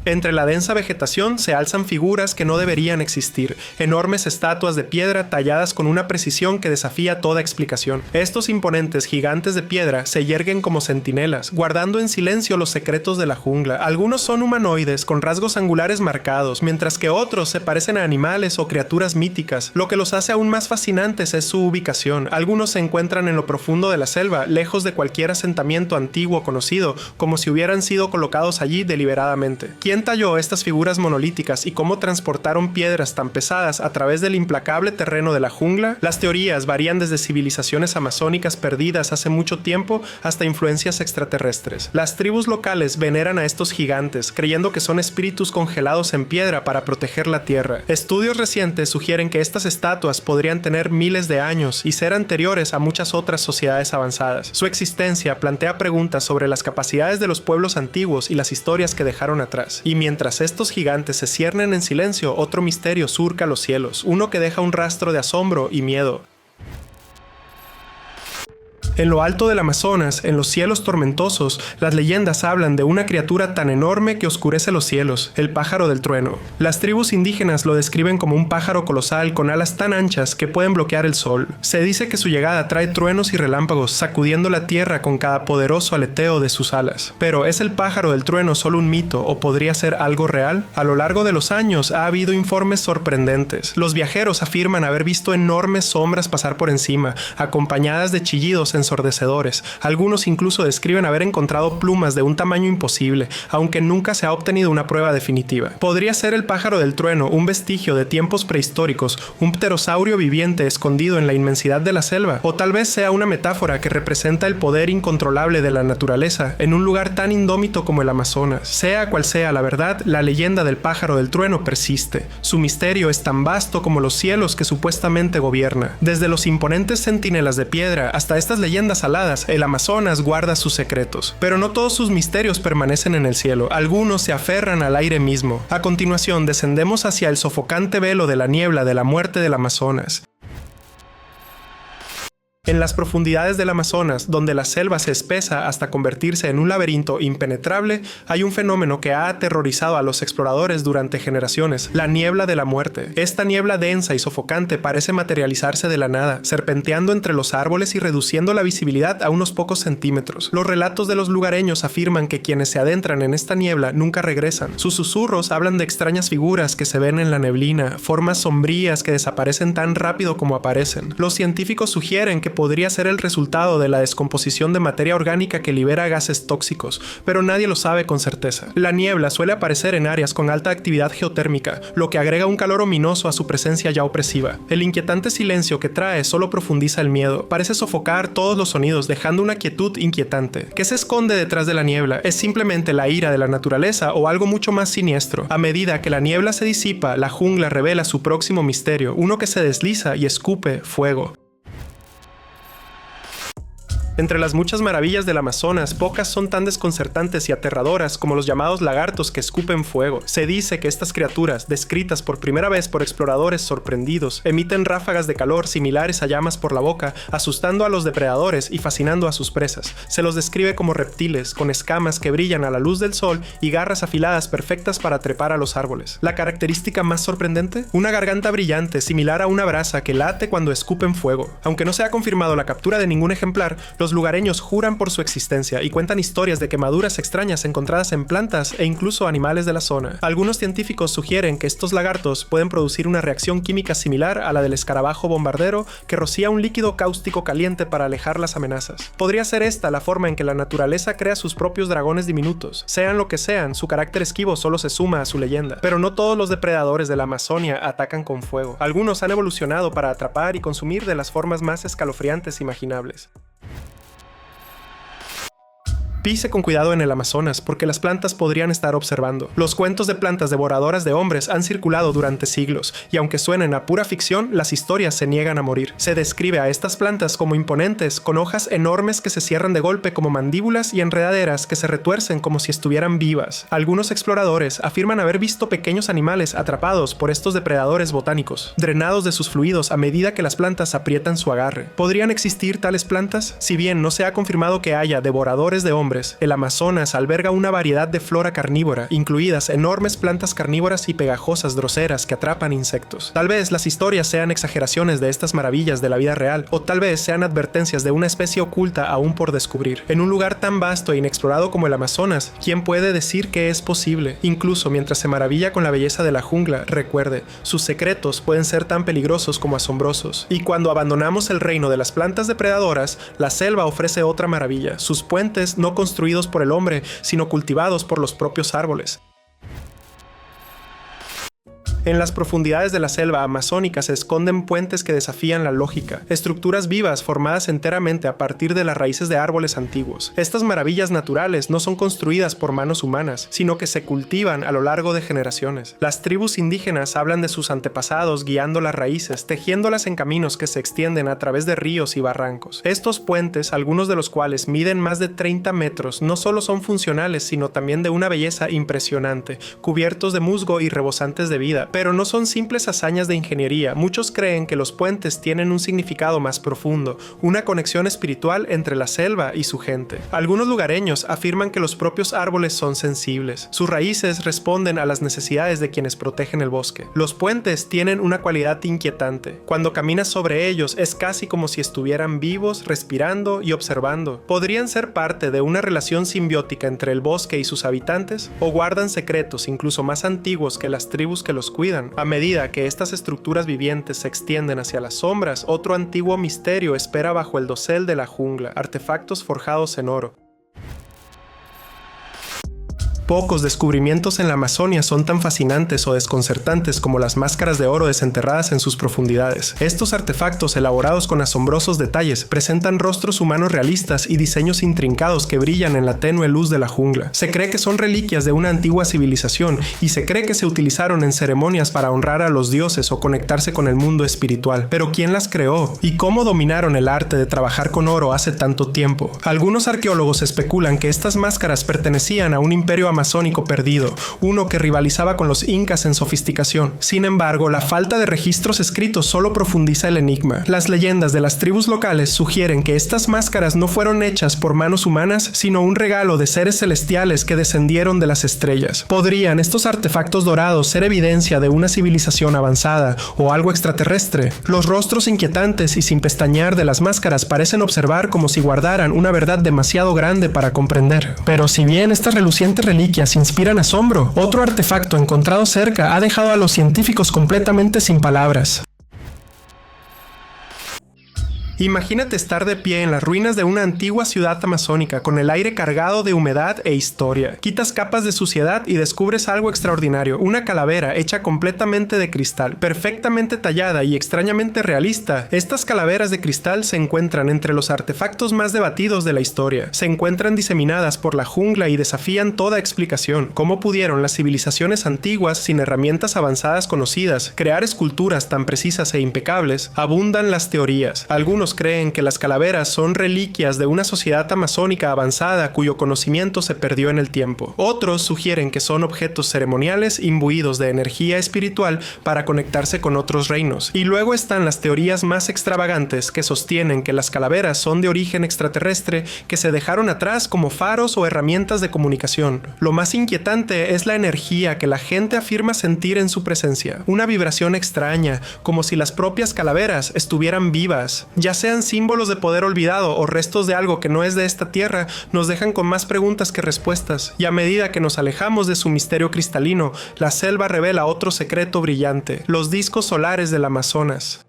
Entre la densa vegetación se alzan figuras que no deberían existir, enormes estatuas de piedra talladas con una precisión que desafía toda explicación. Estos imponentes gigantes de piedra se yerguen como centinelas, guardando en silencio los secretos de la jungla. Algunos son humanoides con rasgos angulares marcados, mientras que otros se parecen a animales o criaturas míticas. Lo que los hace aún más fascinantes es su ubicación. Algunos se encuentran en lo profundo de la selva, lejos de cualquier asentamiento antiguo conocido, como si hubieran sido colocados allí deliberadamente. ¿Quién ¿Quién talló estas figuras monolíticas y cómo transportaron piedras tan pesadas a través del implacable terreno de la jungla? Las teorías varían desde civilizaciones amazónicas perdidas hace mucho tiempo hasta influencias extraterrestres. Las tribus locales veneran a estos gigantes, creyendo que son espíritus congelados en piedra para proteger la tierra. Estudios recientes sugieren que estas estatuas podrían tener miles de años y ser anteriores a muchas otras sociedades avanzadas. Su existencia plantea preguntas sobre las capacidades de los pueblos antiguos y las historias que dejaron atrás. Y mientras estos gigantes se ciernen en silencio, otro misterio surca los cielos, uno que deja un rastro de asombro y miedo. En lo alto del Amazonas, en los cielos tormentosos, las leyendas hablan de una criatura tan enorme que oscurece los cielos, el pájaro del trueno. Las tribus indígenas lo describen como un pájaro colosal con alas tan anchas que pueden bloquear el sol. Se dice que su llegada trae truenos y relámpagos, sacudiendo la tierra con cada poderoso aleteo de sus alas. Pero ¿es el pájaro del trueno solo un mito o podría ser algo real? A lo largo de los años ha habido informes sorprendentes. Los viajeros afirman haber visto enormes sombras pasar por encima, acompañadas de chillidos ensordecedores. Algunos incluso describen haber encontrado plumas de un tamaño imposible, aunque nunca se ha obtenido una prueba definitiva. ¿Podría ser el pájaro del trueno un vestigio de tiempos prehistóricos, un pterosaurio viviente escondido en la inmensidad de la selva? ¿O tal vez sea una metáfora que representa el poder incontrolable de la naturaleza en un lugar tan indómito como el Amazonas? Sea cual sea la verdad, la leyenda del pájaro del trueno persiste. Su misterio es tan vasto como los cielos que supuestamente gobierna. Desde los imponentes centinelas de piedra hasta estas leyendas aladas, el Amazonas guarda sus secretos. Pero no todos sus misterios permanecen en el cielo, algunos se aferran al aire mismo. A continuación, descendemos hacia el sofocante velo de la niebla de la muerte del Amazonas. En las profundidades del Amazonas, donde la selva se espesa hasta convertirse en un laberinto impenetrable, hay un fenómeno que ha aterrorizado a los exploradores durante generaciones: la niebla de la muerte. Esta niebla densa y sofocante parece materializarse de la nada, serpenteando entre los árboles y reduciendo la visibilidad a unos pocos centímetros. Los relatos de los lugareños afirman que quienes se adentran en esta niebla nunca regresan. Sus susurros hablan de extrañas figuras que se ven en la neblina, formas sombrías que desaparecen tan rápido como aparecen. Los científicos sugieren que podría ser el resultado de la descomposición de materia orgánica que libera gases tóxicos, pero nadie lo sabe con certeza. La niebla suele aparecer en áreas con alta actividad geotérmica, lo que agrega un calor ominoso a su presencia ya opresiva. El inquietante silencio que trae solo profundiza el miedo, parece sofocar todos los sonidos, dejando una quietud inquietante. ¿Qué se esconde detrás de la niebla? ¿Es simplemente la ira de la naturaleza o algo mucho más siniestro? A medida que la niebla se disipa, la jungla revela su próximo misterio, uno que se desliza y escupe fuego. Entre las muchas maravillas del Amazonas, pocas son tan desconcertantes y aterradoras como los llamados lagartos que escupen fuego. Se dice que estas criaturas, descritas por primera vez por exploradores sorprendidos, emiten ráfagas de calor similares a llamas por la boca, asustando a los depredadores y fascinando a sus presas. Se los describe como reptiles, con escamas que brillan a la luz del sol y garras afiladas perfectas para trepar a los árboles. ¿La característica más sorprendente? Una garganta brillante, similar a una brasa que late cuando escupen fuego. Aunque no se ha confirmado la captura de ningún ejemplar, los lugareños juran por su existencia y cuentan historias de quemaduras extrañas encontradas en plantas e incluso animales de la zona. Algunos científicos sugieren que estos lagartos pueden producir una reacción química similar a la del escarabajo bombardero que rocía un líquido cáustico caliente para alejar las amenazas. Podría ser esta la forma en que la naturaleza crea sus propios dragones diminutos. Sean lo que sean, su carácter esquivo solo se suma a su leyenda. Pero no todos los depredadores de la Amazonia atacan con fuego. Algunos han evolucionado para atrapar y consumir de las formas más escalofriantes imaginables. Pise con cuidado en el Amazonas, porque las plantas podrían estar observando. Los cuentos de plantas devoradoras de hombres han circulado durante siglos, y aunque suenen a pura ficción, las historias se niegan a morir. Se describe a estas plantas como imponentes, con hojas enormes que se cierran de golpe como mandíbulas y enredaderas que se retuercen como si estuvieran vivas. Algunos exploradores afirman haber visto pequeños animales atrapados por estos depredadores botánicos, drenados de sus fluidos a medida que las plantas aprietan su agarre. ¿Podrían existir tales plantas? Si bien no se ha confirmado que haya devoradores de hombres, el Amazonas alberga una variedad de flora carnívora, incluidas enormes plantas carnívoras y pegajosas droseras que atrapan insectos. Tal vez las historias sean exageraciones de estas maravillas de la vida real, o tal vez sean advertencias de una especie oculta aún por descubrir. En un lugar tan vasto e inexplorado como el Amazonas, ¿quién puede decir que es posible? Incluso mientras se maravilla con la belleza de la jungla, recuerde, sus secretos pueden ser tan peligrosos como asombrosos. Y cuando abandonamos el reino de las plantas depredadoras, la selva ofrece otra maravilla: sus puentes no construidos por el hombre, sino cultivados por los propios árboles. En las profundidades de la selva amazónica se esconden puentes que desafían la lógica, estructuras vivas formadas enteramente a partir de las raíces de árboles antiguos. Estas maravillas naturales no son construidas por manos humanas, sino que se cultivan a lo largo de generaciones. Las tribus indígenas hablan de sus antepasados guiando las raíces, tejiéndolas en caminos que se extienden a través de ríos y barrancos. Estos puentes, algunos de los cuales miden más de 30 metros, no solo son funcionales, sino también de una belleza impresionante, cubiertos de musgo y rebosantes de vida. Pero no son simples hazañas de ingeniería. Muchos creen que los puentes tienen un significado más profundo, una conexión espiritual entre la selva y su gente. Algunos lugareños afirman que los propios árboles son sensibles. Sus raíces responden a las necesidades de quienes protegen el bosque. Los puentes tienen una cualidad inquietante. Cuando caminas sobre ellos es casi como si estuvieran vivos, respirando y observando. ¿Podrían ser parte de una relación simbiótica entre el bosque y sus habitantes? ¿O guardan secretos incluso más antiguos que las tribus que los cuidan? A medida que estas estructuras vivientes se extienden hacia las sombras, otro antiguo misterio espera bajo el dosel de la jungla: artefactos forjados en oro. Pocos descubrimientos en la Amazonia son tan fascinantes o desconcertantes como las máscaras de oro desenterradas en sus profundidades. Estos artefactos, elaborados con asombrosos detalles, presentan rostros humanos realistas y diseños intrincados que brillan en la tenue luz de la jungla. Se cree que son reliquias de una antigua civilización y se cree que se utilizaron en ceremonias para honrar a los dioses o conectarse con el mundo espiritual. Pero ¿quién las creó? ¿Y cómo dominaron el arte de trabajar con oro hace tanto tiempo? Algunos arqueólogos especulan que estas máscaras pertenecían a un imperio amazónico perdido, uno que rivalizaba con los incas en sofisticación. Sin embargo, la falta de registros escritos solo profundiza el enigma. Las leyendas de las tribus locales sugieren que estas máscaras no fueron hechas por manos humanas, sino un regalo de seres celestiales que descendieron de las estrellas. ¿Podrían estos artefactos dorados ser evidencia de una civilización avanzada o algo extraterrestre? Los rostros inquietantes y sin pestañear de las máscaras parecen observar como si guardaran una verdad demasiado grande para comprender. Pero si bien estas relucientes reliquias inspiran asombro, otro artefacto encontrado cerca ha dejado a los científicos completamente sin palabras. Imagínate estar de pie en las ruinas de una antigua ciudad amazónica con el aire cargado de humedad e historia. Quitas capas de suciedad y descubres algo extraordinario: una calavera hecha completamente de cristal, perfectamente tallada y extrañamente realista. Estas calaveras de cristal se encuentran entre los artefactos más debatidos de la historia. Se encuentran diseminadas por la jungla y desafían toda explicación. ¿Cómo pudieron las civilizaciones antiguas, sin herramientas avanzadas conocidas, crear esculturas tan precisas e impecables? Abundan las teorías. Algunos creen que las calaveras son reliquias de una sociedad amazónica avanzada cuyo conocimiento se perdió en el tiempo. Otros sugieren que son objetos ceremoniales imbuidos de energía espiritual para conectarse con otros reinos. Y luego están las teorías más extravagantes que sostienen que las calaveras son de origen extraterrestre, que se dejaron atrás como faros o herramientas de comunicación. Lo más inquietante es la energía que la gente afirma sentir en su presencia. Una vibración extraña, como si las propias calaveras estuvieran vivas. Ya sean símbolos de poder olvidado o restos de algo que no es de esta tierra, nos dejan con más preguntas que respuestas. Y a medida que nos alejamos de su misterio cristalino, la selva revela otro secreto brillante: los discos solares del Amazonas.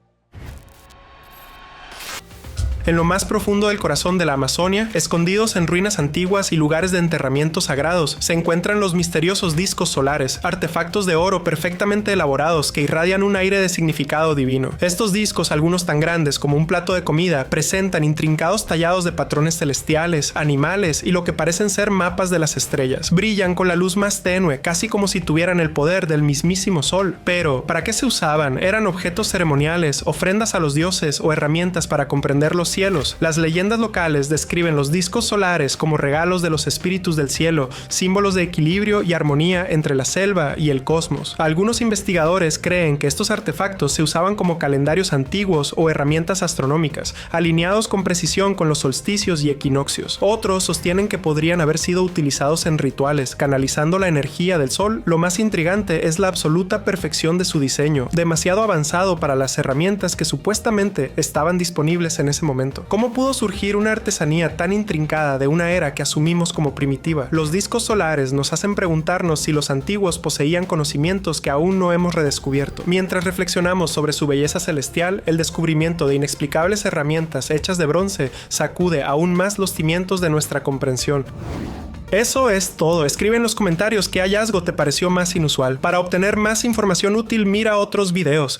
En lo más profundo del corazón de la Amazonia, escondidos en ruinas antiguas y lugares de enterramientos sagrados, se encuentran los misteriosos discos solares, artefactos de oro perfectamente elaborados que irradian un aire de significado divino. Estos discos, algunos tan grandes como un plato de comida, presentan intrincados tallados de patrones celestiales, animales y lo que parecen ser mapas de las estrellas. Brillan con la luz más tenue, casi como si tuvieran el poder del mismísimo sol. Pero, ¿para qué se usaban? ¿Eran objetos ceremoniales, ofrendas a los dioses o herramientas para comprender los cielos? Las leyendas locales describen los discos solares como regalos de los espíritus del cielo, símbolos de equilibrio y armonía entre la selva y el cosmos. Algunos investigadores creen que estos artefactos se usaban como calendarios antiguos o herramientas astronómicas, alineados con precisión con los solsticios y equinoccios. Otros sostienen que podrían haber sido utilizados en rituales, canalizando la energía del sol. Lo más intrigante es la absoluta perfección de su diseño, demasiado avanzado para las herramientas que supuestamente estaban disponibles en ese momento. ¿Cómo pudo surgir una artesanía tan intrincada de una era que asumimos como primitiva? Los discos solares nos hacen preguntarnos si los antiguos poseían conocimientos que aún no hemos redescubierto. Mientras reflexionamos sobre su belleza celestial, el descubrimiento de inexplicables herramientas hechas de bronce sacude aún más los cimientos de nuestra comprensión. Eso es todo. Escribe en los comentarios qué hallazgo te pareció más inusual. Para obtener más información útil, mira otros videos.